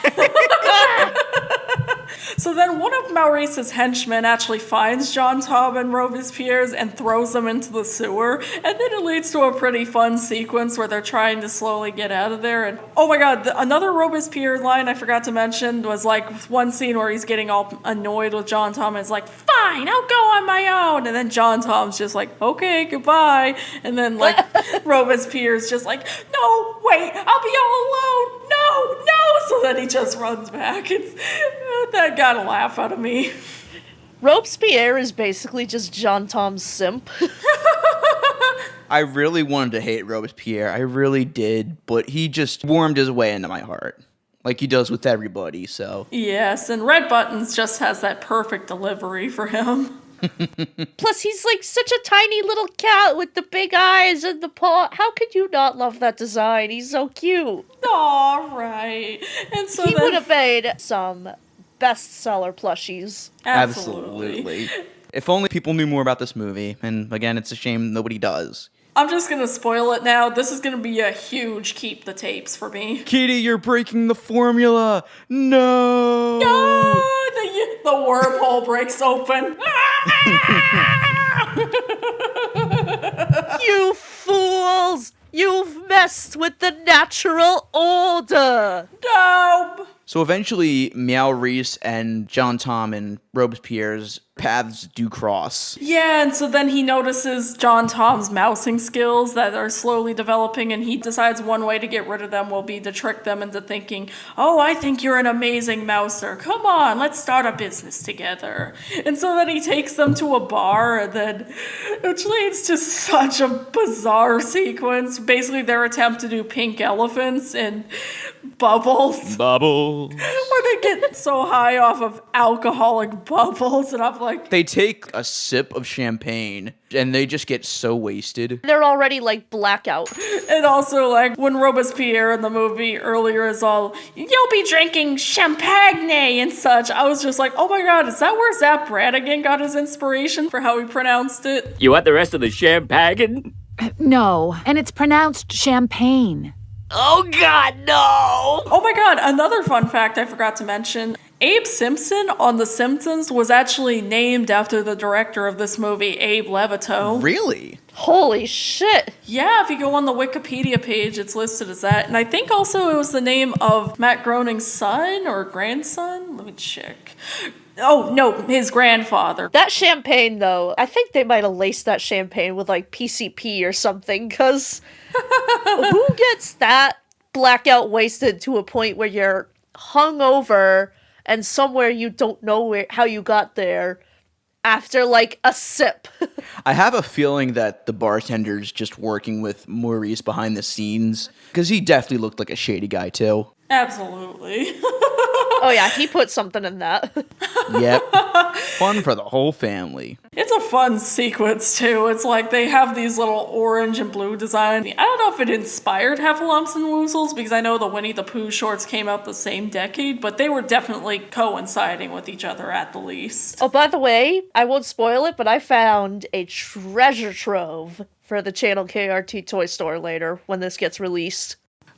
So then one of Maurice's henchmen actually finds John Tom and Robespierre's and throws them into the sewer, and then it leads to a pretty fun sequence where they're trying to slowly get out of there. And oh my god, another Robespierre line I forgot to mention was like one scene where he's getting all annoyed with John Tom and is like, fine, I'll go on my own, and then John Tom's just like, okay, goodbye, and then like Robespierre's just like, no, wait, I'll be all alone, no, so then he just runs back. That got a laugh out of me. Robespierre is basically just John Tom's simp. I really wanted to hate Robespierre. I really did, but he just warmed his way into my heart. Like he does with everybody, so. Yes, and Red Buttons just has that perfect delivery for him. Plus, he's like such a tiny little cat with the big eyes and the paw. How could you not love that design? He's so cute. All right. And so He then, would have made some bestseller plushies. absolutely. If only people knew more about this movie. And again, it's a shame nobody does. I'm just gonna spoil it now. This is gonna be a huge keep the tapes for me. Kitty, you're breaking the formula. No. The wormhole breaks open. You fools! You've messed with the natural order! Nope. So eventually, Meow Reese and John Tom and Robespierre's paths do cross. Yeah, and so then he notices John Tom's mousing skills that are slowly developing, and he decides one way to get rid of them will be to trick them into thinking, oh, I think you're an amazing mouser. Come on, let's start a business together. And so then he takes them to a bar, and then, which leads to such a bizarre sequence. Basically, their attempt to do pink elephants and bubbles. Bubbles. Where they get so high off of alcoholic bubbles, and I'm like, They take a sip of champagne and they just get so wasted. They're already like blackout. and also like when Robespierre in the movie earlier is all, you'll be drinking champagne and such. I was just like, oh my god, is that where Zap Brannigan got his inspiration for how he pronounced it? You want the rest of the champagne? No, and it's pronounced champagne. Oh God, no! Oh my god, another fun fact I forgot to mention. Abe Simpson on The Simpsons was actually named after the director of this movie, Abe Levito. Really? Holy shit. Yeah, if you go on the Wikipedia page, it's listed as that. And I think also it was the name of Matt Groening's son or grandson? Let me check. Oh, no, his grandfather. That champagne, though, I think they might have laced that champagne with like PCP or something, because who gets that blackout wasted to a point where you're hungover and somewhere you don't know how you got there after like a sip? I have a feeling that the bartender's just working with Maurice behind the scenes, because he definitely looked like a shady guy too. Absolutely. Oh yeah, he put something in that. Yep. Fun for the whole family. It's a fun sequence too. It's like they have these little orange and blue design. I don't know if it inspired Heffalumps and Woozles, because I know the Winnie the Pooh shorts came out the same decade, but they were definitely coinciding with each other at the least. Oh, by the way, I won't spoil it, but I found a treasure trove for the channel KRT Toy Store later when this gets released.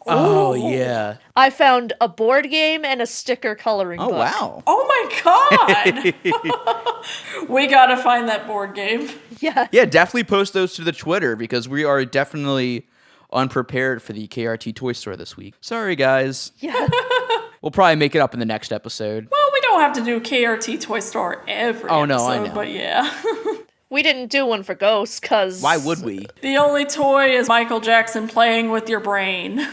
Oh, yeah. I found a board game and a sticker coloring book. Wow. Oh my god! We gotta find that board game. Yeah. Yeah, definitely post those to the Twitter, because we are definitely unprepared for the KRT Toy Store this week. Sorry, guys. Yeah. We'll probably make it up in the next episode. Well, we don't have to do KRT Toy Store every Oh, episode, no, I know. but yeah. We didn't do one for Ghosts, because... Why would we? The only toy is Michael Jackson playing with your brain.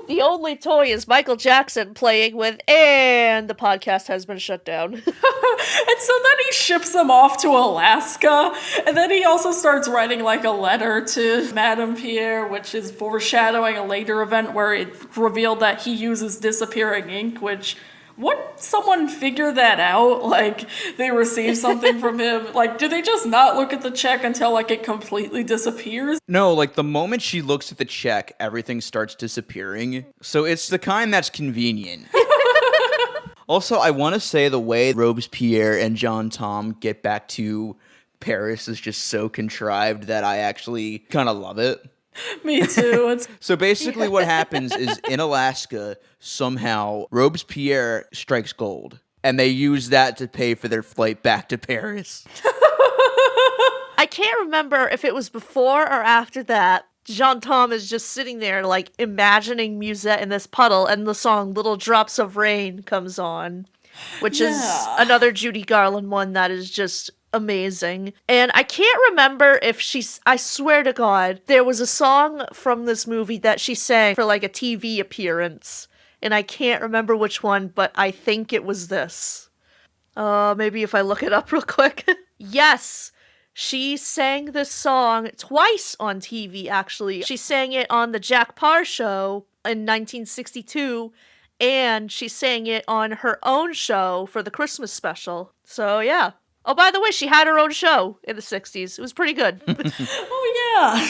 The only toy is Michael Jackson playing with, and the podcast has been shut down. And so then he ships them off to Alaska, and then he also starts writing like a letter to Madame Pierre, which is foreshadowing a later event where it revealed that he uses disappearing ink, which... Wouldn't someone figure that out? Like, they receive something from him? Like, do they just not look at the check until, like, it completely disappears? No, like the moment she looks at the check, everything starts disappearing. So it's the kind that's convenient. Also, I want to say the way Robespierre and John Tom get back to Paris is just so contrived that I actually kind of love it. Me too. So basically what happens is in Alaska, somehow Robespierre strikes gold, and they use that to pay for their flight back to Paris. I can't remember if it was before or after that. Jean Tom is just sitting there, like, imagining Musette in this puddle, and the song Little Drops of Rain comes on, which is another Judy Garland one that is just amazing. And I can't remember if I swear to God, there was a song from this movie that she sang for like a TV appearance, and I can't remember which one, but I think it was this. Maybe if I look it up real quick. Yes, she sang this song twice on TV, actually. She sang it on the Jack Parr show in 1962, and she sang it on her own show for the Christmas special. So yeah. Oh, by the way, she had her own show in the 60s. It was pretty good. Oh, yeah.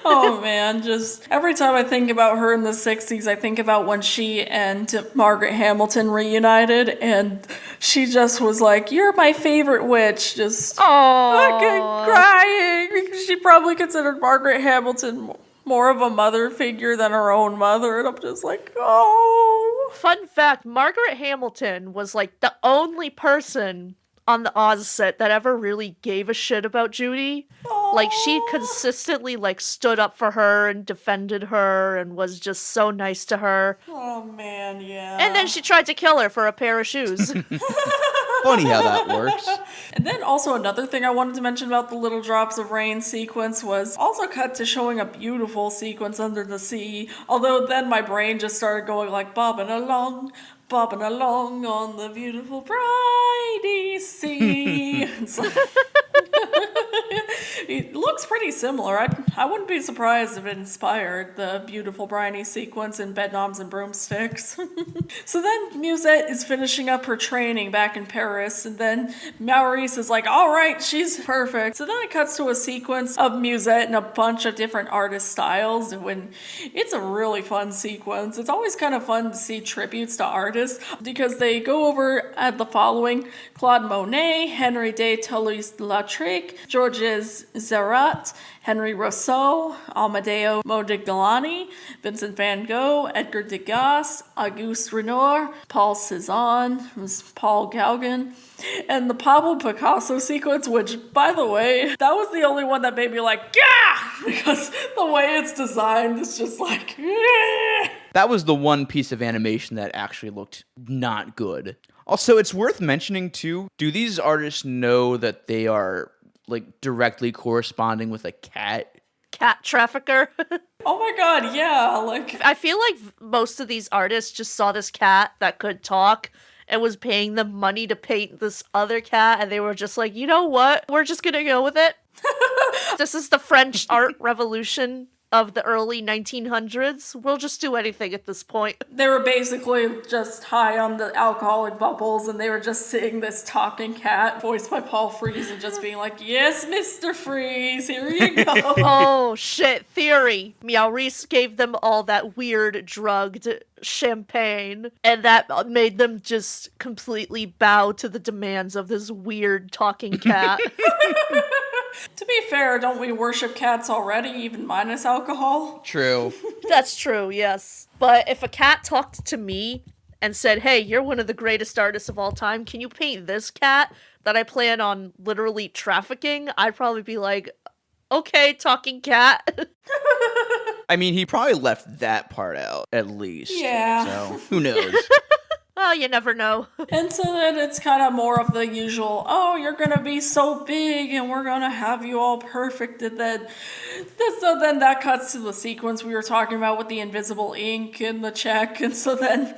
Oh, man. Just every time I think about her in the 60s, I think about when she and Margaret Hamilton reunited, and she just was like, "You're my favorite witch." Just fucking crying. Because she probably considered Margaret Hamilton more of a mother figure than her own mother, and I'm just like, oh. Fun fact, Margaret Hamilton was like the only person on the Oz set that ever really gave a shit about Judy. Like, she consistently, like, stood up for her and defended her and was just so nice to her. Oh, man, yeah. And then she tried to kill her for a pair of shoes. Funny how that works. And then also another thing I wanted to mention about the Little Drops of Rain sequence was also cut to showing a beautiful sequence under the sea. Although then my brain just started going like bobbing along on the beautiful briny sea. It's like, it looks pretty similar. I wouldn't be surprised if it inspired the beautiful briny sequence in Bedknobs and Broomsticks. So then Musette is finishing up her training back in Paris, and then Maurice is like, all right, she's perfect. So then it cuts to a sequence of Musette in a bunch of different artist styles, and when it's a really fun sequence. It's always kind of fun to see tributes to artists, because they go over at the following: Claude Monet, Henri de Toulouse-Lautrec, Georges Seurat, Henry Rousseau, Amadeo Modigliani, Vincent van Gogh, Edgar Degas, Auguste Renoir, Paul Cézanne, Paul Gauguin, and the Pablo Picasso sequence, which, by the way, that was the only one that made me like, yeah! Because the way it's designed is just like, yeah! That was the one piece of animation that actually looked not good. Also, it's worth mentioning, too, do these artists know that they are, like, directly corresponding with a cat? Cat trafficker. Oh my god, yeah, like... I feel like most of these artists just saw this cat that could talk and was paying them money to paint this other cat, and they were just like, you know what? We're just gonna go with it. This is the French art revolution of the early 1900s. We'll just do anything at this point. They were basically just high on the alcoholic bubbles, and they were just seeing this talking cat voiced by Paul Frees and just being like, yes, Mr. Freeze, here you go. Oh, shit. Theory. Maurice gave them all that weird drugged champagne, and that made them just completely bow to the demands of this weird talking cat. To be fair, don't we worship cats already, even minus alcohol? True. That's true, yes. But if a cat talked to me and said, hey, you're one of the greatest artists of all time, can you paint this cat that I plan on literally trafficking? I'd probably be like, okay, talking cat. I mean, he probably left that part out, at least. Yeah. So, who knows? Well, you never know. And so then it's kind of more of the usual, oh, you're going to be so big and we're going to have you all perfect. And then, so then that cuts to the sequence we were talking about with the invisible ink and the check. And so then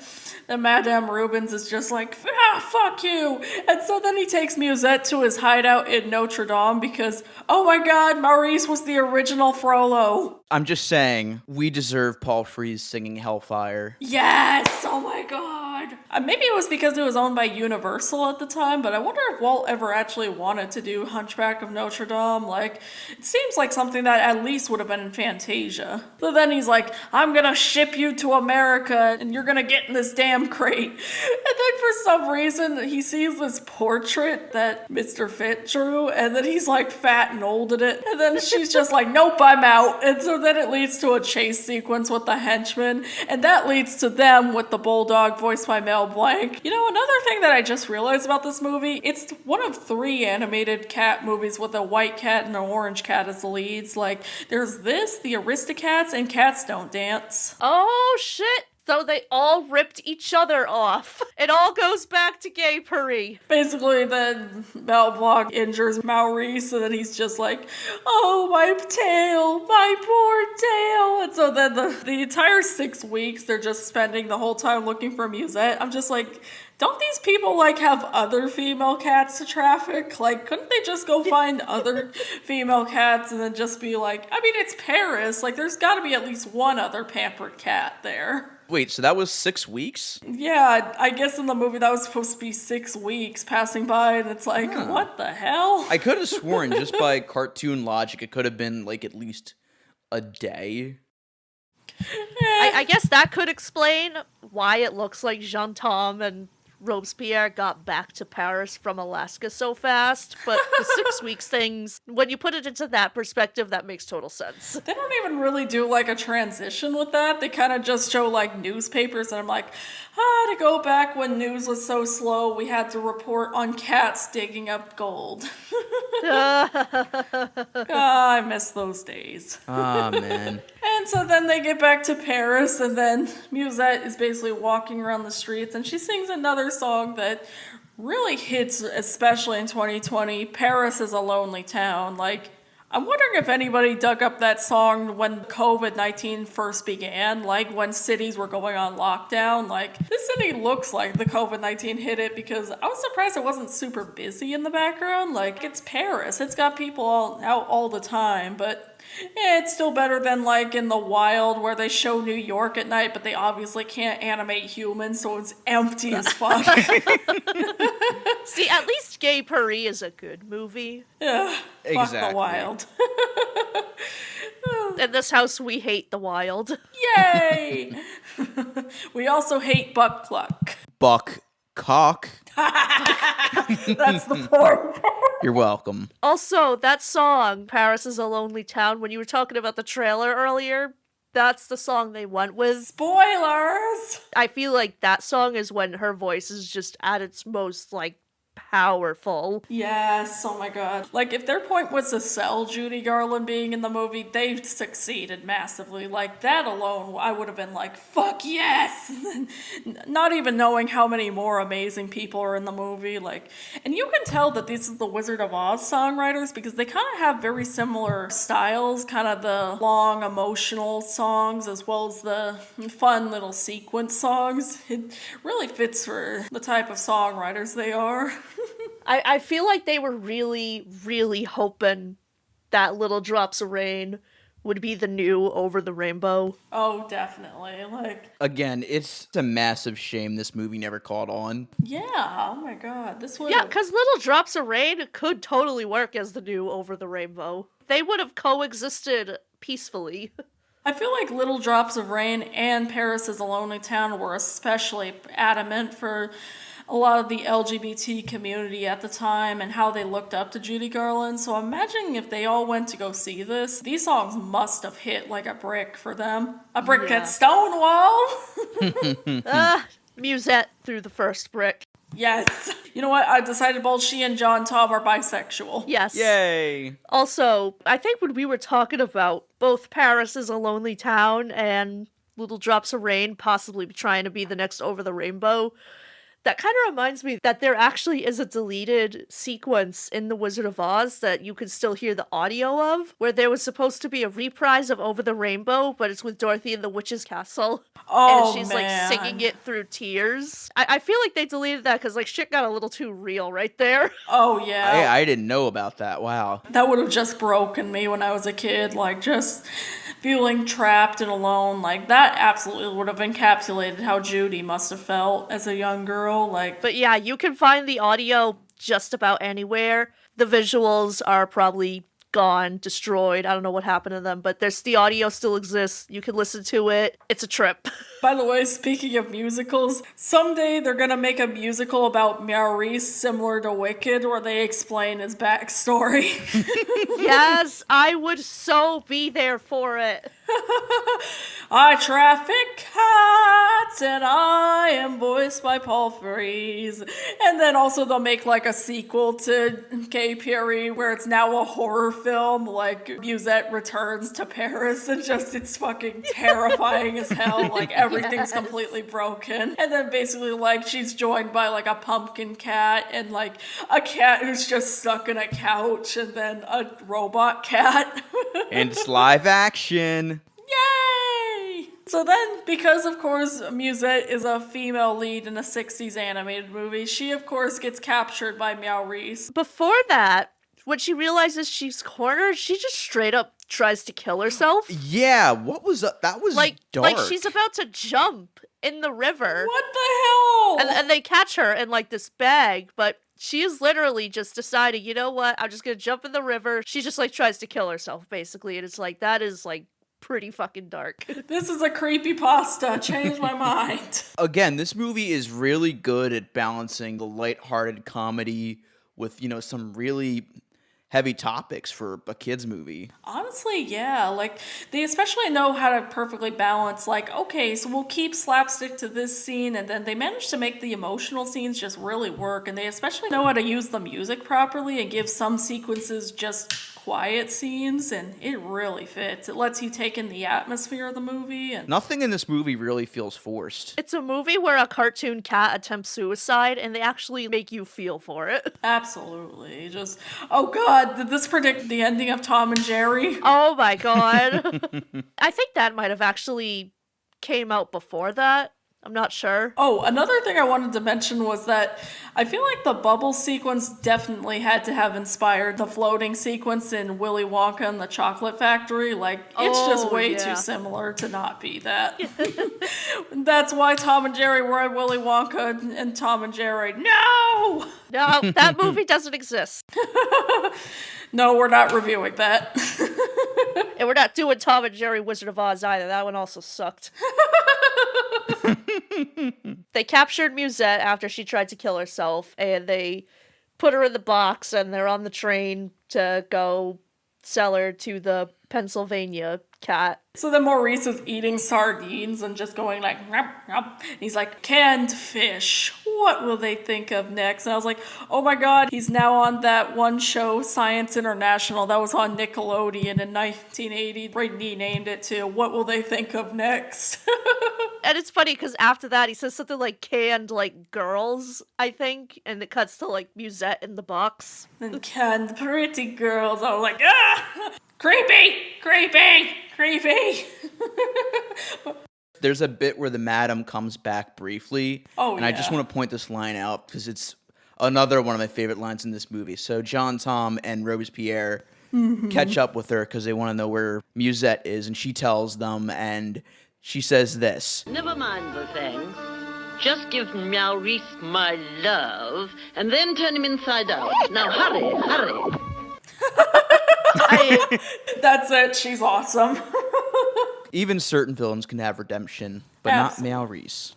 Madame Rubens is just like, fuck you. And so then he takes Musette to his hideout in Notre Dame because, oh my god, Maurice was the original Frollo. I'm just saying, we deserve Paul Frees singing Hellfire. Yes! Oh my god! Maybe it was because it was owned by Universal at the time, but I wonder if Walt ever actually wanted to do Hunchback of Notre Dame. Like, it seems like something that at least would have been in Fantasia. So then he's like, I'm gonna ship you to America, and you're gonna get in this damn crate. And then for some reason, he sees this portrait that Mr. Fit drew, and then he's like fat and old in it. And then she's just like, nope, I'm out. And so then it leads to a chase sequence with the henchmen, and that leads to them with the bulldog voiced by Mel Blanc. You know, another thing that I just realized about this movie, it's one of 3 animated cat movies with a white cat and an orange cat as the leads. Like, there's this, the Aristocats, and Cats Don't Dance. Oh, shit. So they all ripped each other off. It all goes back to gay Purr-Ee. Basically, then Mel Blanc injures Maurice, and then he's just like, oh, my tail, my poor tail. And so then the entire 6 weeks, they're just spending the whole time looking for Musette. I'm just like, don't these people, like, have other female cats to traffic? Like, couldn't they just go find other female cats and then just be like, I mean, it's Paris. Like, there's gotta be at least one other pampered cat there. Wait, so that was 6 weeks? Yeah, I guess in the movie that was supposed to be 6 weeks passing by, and it's like, what the hell? I could have sworn, just by cartoon logic, it could have been like at least a day. I guess that could explain why it looks like Jean-Tom and Robespierre got back to Paris from Alaska so fast, but the 6 weeks things, when you put it into that perspective, that makes total sense. They don't even really do like a transition with that. They kind of just show like newspapers, and I'm like, to go back when news was so slow, we had to report on cats digging up gold. I miss those days. Ah, man. And so then they get back to Paris, and then Musette is basically walking around the streets, and she sings another song that really hits, especially in 2020. Paris is a lonely town. Like, I'm wondering if anybody dug up that song when COVID-19 first began, like when cities were going on lockdown. Like, this city looks like the COVID-19 hit it, because I was surprised it wasn't super busy in the background. Like, it's Paris. It's got people out all the time, but it's still better than like in the wild where they show New York at night, but they obviously can't animate humans, so it's empty as fuck. See, at least Gay Purr-Ee is a good movie. Yeah, Exactly. Fuck the wild. In this house, we hate the wild. Yay! We also hate buck pluck. Buck cock. That's the point. You're welcome. Also, that song, Paris is a Lonely Town, when you were talking about the trailer earlier, that's the song they went with. Spoilers! I feel like that song is when her voice is just at its most, like, powerful. Yes, oh my god. Like, if their point was to sell Judy Garland being in the movie, they succeeded massively. Like, that alone, I would have been like, fuck yes! Not even knowing how many more amazing people are in the movie. Like, and you can tell that this is the Wizard of Oz songwriters, because they kind of have very similar styles, kind of the long, emotional songs, as well as the fun little sequence songs. It really fits for the type of songwriters they are. I feel like they were really, really hoping that Little Drops of Rain would be the new Over the Rainbow. Oh, definitely. Like, Again, it's a massive shame this movie never caught on. yeah, oh my god, this would Yeah, because Little Drops of Rain could totally work as the new Over the Rainbow. They would have coexisted peacefully. I feel like Little Drops of Rain and Paris is a Lonely Town were especially adamant for a lot of the LGBT community at the time and how they looked up to Judy Garland. So imagine if they all went to go see this. These songs must have hit like a brick for them. A brick at Stonewall! Musette threw the first brick. Yes. You know what? I decided both she and John Tom are bisexual. Yes. Yay! Also, I think when we were talking about both Paris is a Lonely Town and Little Drops of Rain possibly trying to be the next Over the Rainbow, that kind of reminds me that there actually is a deleted sequence in The Wizard of Oz that you can still hear the audio of, where there was supposed to be a reprise of Over the Rainbow, but it's with Dorothy in the Witch's Castle. Oh, and she's man. like singing it through tears. I feel like they deleted that because like shit got a little too real right there. Oh, yeah. I didn't know about that. Wow. That would have just broken me when I was a kid, like just feeling trapped and alone. Like that absolutely would have encapsulated how Judy must have felt as a young girl. Like, But yeah, you can find the audio just about anywhere. The visuals are probably gone, destroyed. I don't know what happened to them, but the audio still exists. You can listen to it. It's a trip. by the way, speaking of musicals, someday they're gonna make a musical about Maurice similar to Wicked, where they explain his backstory. Yes, I would so be there for it. I traffic cats and I am voiced by Paul Frees. And then also they'll make like a sequel to Gay Purr-Ee where it's now a horror film, like Musette returns to Paris, and just it's fucking terrifying as hell. Like everything's completely broken. And then basically like she's joined by like a pumpkin cat and like a cat who's just stuck in a couch and then a robot cat. And it's live action. Yay! So then, because of course Musette is a female lead in a 60s animated movie, she of course gets captured by Maurice. Before that, when she realizes she's cornered, she just straight up tries to kill herself. Yeah, what was that? That was dark. Like she's about to jump in the river. What the hell? And they catch her in like this bag, but she is literally just deciding, you know what, I'm just gonna jump in the river. She just like tries to kill herself, basically, and it's like that is like pretty fucking dark. This is a creepypasta. Changed my mind. Again, this movie is really good at balancing the lighthearted comedy with, some really heavy topics for a kid's movie. Honestly, yeah. Like, they especially know how to perfectly balance, like, okay, so we'll keep slapstick to this scene, and then they manage to make the emotional scenes just really work, and they especially know how to use the music properly and give some sequences just quiet scenes, and it really fits. It lets you take in the atmosphere of the movie. And Nothing in this movie really feels forced. It's a movie where a cartoon cat attempts suicide, and they actually make you feel for it. Absolutely. Just, oh god, did this predict the ending of Tom and Jerry? Oh my god. I think that might have actually came out before that. I'm not sure. Oh, another thing I wanted to mention was that I feel like the bubble sequence definitely had to have inspired the floating sequence in Willy Wonka and the Chocolate Factory. Like, it's just way too similar to not be that. That's why Tom and Jerry were at Willy Wonka and Tom and Jerry, no! No, that movie doesn't exist. No, we're not reviewing that. And we're not doing Tom and Jerry Wizard of Oz either. That one also sucked. They captured Musette after she tried to kill herself, and they put her in the box, and they're on the train to go sell her to the Pennsylvania cat. So then Maurice is eating sardines and just going like, "Rup, rup." And he's like, canned fish. What will they think of next? And I was like, oh my god, he's now on that one show, Science International, that was on Nickelodeon in 1980. Brittany named it too. What will they think of next? And it's funny because after that he says something like canned like girls, I think, and it cuts to like Musette in the box. And canned pretty girls. I was like, ah! Creepy! Creepy! Creepy! There's a bit where the madam comes back briefly. Oh, and I just want to point this line out because it's another one of my favorite lines in this movie. So John, Tom, and Robespierre catch up with her because they want to know where Musette is, and she tells them, and she says this. Never mind the thanks. Just give Maurice my love, and then turn him inside out. Now hurry, hurry. That's it. She's awesome. Even certain villains can have redemption, but Absolutely. not Maurice.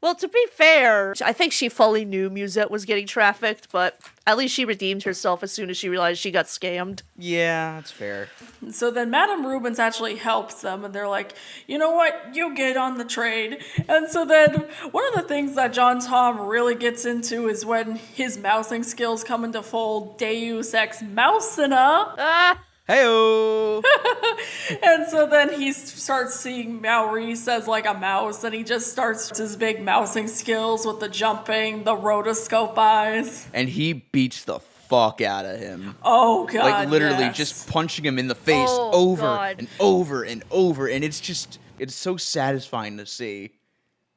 Well, to be fair, I think she fully knew Musette was getting trafficked, but at least she redeemed herself as soon as she realized she got scammed. Yeah, that's fair. So then Madame Rubens actually helps them, and they're like, you know what, you get on the train. And so then one of the things that John Tom really gets into is when his mousing skills come into fold, Deus Ex Machina. Heyo! And so then he starts seeing Maurice as like a mouse, and he just starts his big mousing skills with the jumping, the rotoscope eyes. And he beats the fuck out of him. Oh god, like literally yes. just punching him in the face over and over and over, and it's so satisfying to see.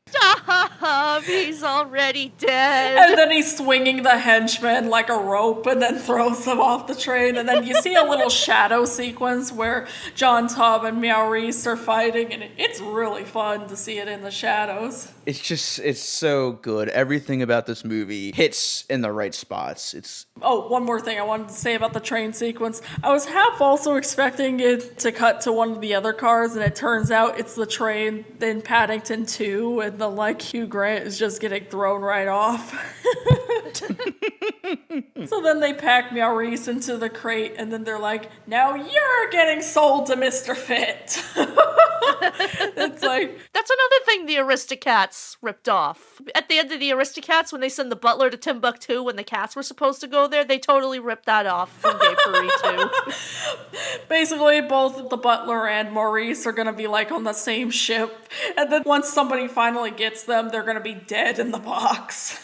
Stop! He's already dead. And then he's swinging the henchman like a rope and then throws them off the train. And then you see a little shadow sequence where John Tom and Maurice are fighting, and it's really fun to see it in the shadows. It's so good. Everything about this movie hits in the right spots. Oh, one more thing I wanted to say about the train sequence. I was half also expecting it to cut to one of the other cars, and it turns out it's the train in Paddington 2, and the like Hugh Grant is just getting thrown right off. So then they pack Maurice into the crate, and then they're like, now you're getting sold to Mr. Fit. It's like... That's another thing the Aristocats ripped off. At the end of the Aristocats, when they send the butler to Timbuktu when the cats were supposed to go there, they totally ripped that off from Gay Purr-Ee too. Basically, both the butler and Maurice are going to be like on the same ship, and then once somebody finally gets them, they're going to be dead in the box.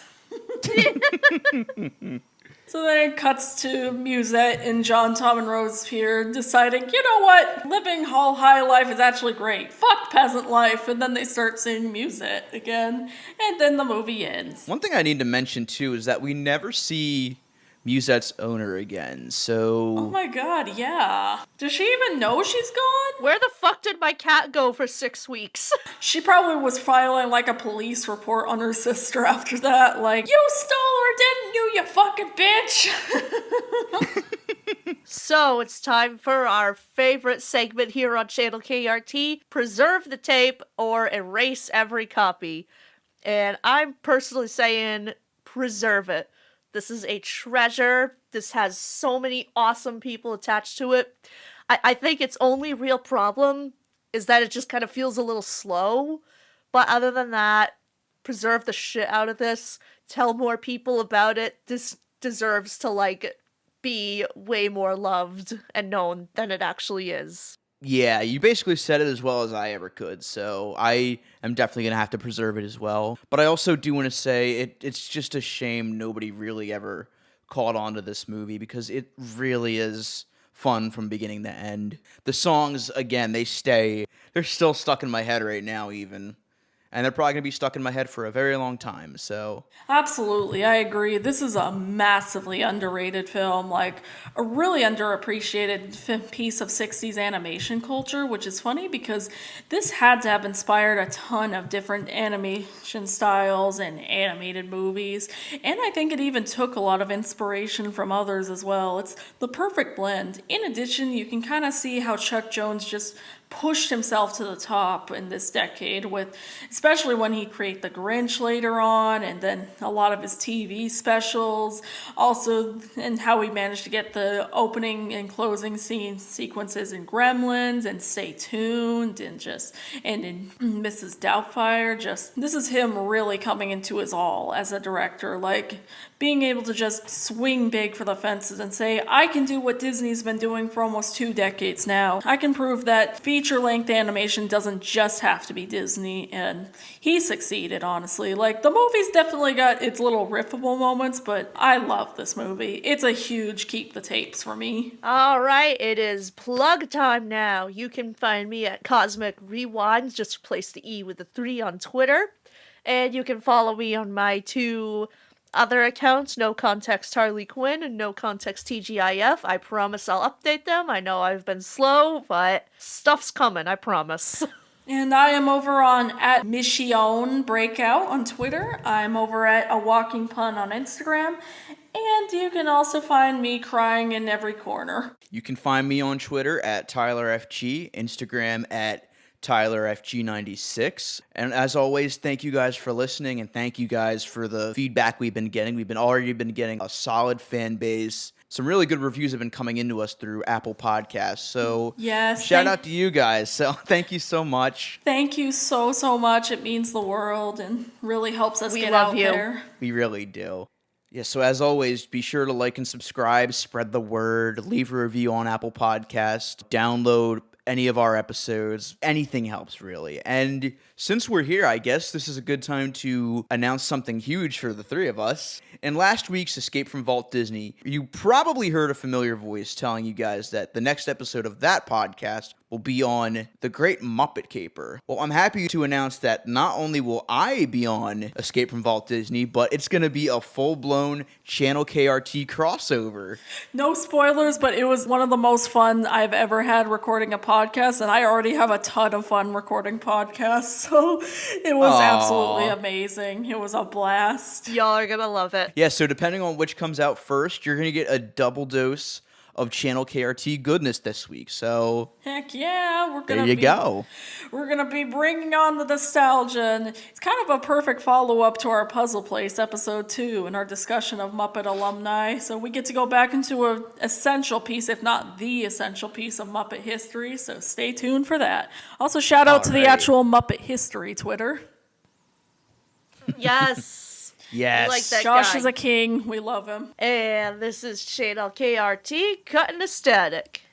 So then it cuts to Musette and John, Tom, and Robespierre deciding, you know what, living all high life is actually great. Fuck peasant life. And then they start singing Musette again, and then the movie ends. One thing I need to mention too is that we never see Musette's owner again. So Oh my god, yeah. Does she even know she's gone? Where the fuck did my cat go for 6 weeks? She probably was filing like a police report on her sister after that. Like, you stole her, didn't you, you fucking bitch? So it's time for our favorite segment here on Channel KRT, Preserve the Tape or Erase Every Copy. And I'm personally saying preserve it. This is a treasure. This has so many awesome people attached to it. I think its only real problem is that it just kind of feels a little slow. But other than that, preserve the shit out of this. Tell more people about it. This deserves to, like, be way more loved and known than it actually is. yeah, you basically said it as well as I ever could, so I am definitely going to have to preserve it as well. But I also do want to say it's just a shame nobody really ever caught on to this movie, because it really is fun from beginning to end. The songs, again, they're still stuck in my head right now even. And they're probably going to be stuck in my head for a very long time, so. Absolutely, I agree. This is a massively underrated film, like a really underappreciated piece of 60s animation culture, which is funny because this had to have inspired a ton of different animation styles and animated movies. And I think it even took a lot of inspiration from others as well. It's the perfect blend. In addition, you can kind of see how Chuck Jones just pushed himself to the top in this decade, with especially when he created The Grinch later on, and then a lot of his TV specials, also, and how he managed to get the opening and closing sequences in Gremlins and Stay Tuned and in Mrs. Doubtfire. This is him really coming into his all as a director, like being able to just swing big for the fences and say, I can do what Disney's been doing for almost 2 decades now. I can prove that feature-length animation doesn't just have to be Disney, and he succeeded, honestly. Like, the movie's definitely got its little riffable moments, but I love this movie. It's a huge keep the tapes for me. Alright, it is plug time now. You can find me at Cosmic Rewinds, just replace the E with the 3 on Twitter. And you can follow me on my 2 other accounts, No Context Harley Quinn and No Context TGIF. I promise I'll update them. I know I've been slow, but stuff's coming, I promise. And I am over on at Mission Breakout on Twitter. I'm over at A Walking Pun on Instagram. And you can also find me crying in every corner. You can find me on Twitter at TylerFG, Instagram at TylerFG96. And as always, thank you guys for listening, and thank you guys for the feedback we've been getting. We've already been getting a solid fan base. Some really good reviews have been coming into us through Apple Podcasts. So yes, shout out to you guys. So thank you so much. Thank you so much. It means the world and really helps us get love out you. there. We really do. Yeah, so as always, be sure to like and subscribe, spread the word, leave a review on Apple Podcasts, download any of our episodes. Anything helps, really. And since we're here, I guess this is a good time to announce something huge for the 3 of us. In last week's Escape from Walt Disney, you probably heard a familiar voice telling you guys that the next episode of that podcast will be on The Great Muppet Caper. Well, I'm happy to announce that not only will I be on Escape from Walt Disney, but it's going to be a full-blown Channel KRT crossover. No spoilers, but it was one of the most fun I've ever had recording a podcast, and I already have a ton of fun recording podcasts, so it was absolutely amazing. It was a blast. Y'all are gonna love it. Yeah, so depending on which comes out first, you're going to get a double dose of Channel KRT goodness this week. So Heck yeah, there you go. We're gonna be bringing on the nostalgia, and it's kind of a perfect follow-up to our Puzzle Place episode 2 and our discussion of Muppet alumni. So we get to go back into an essential piece, if not the essential piece of Muppet history. So stay tuned for that. Also, shout out to the actual Muppet History Twitter. Yes. Yes. We like that Josh guy. is a king. We love him. And this is Channel KRT, cutting the static.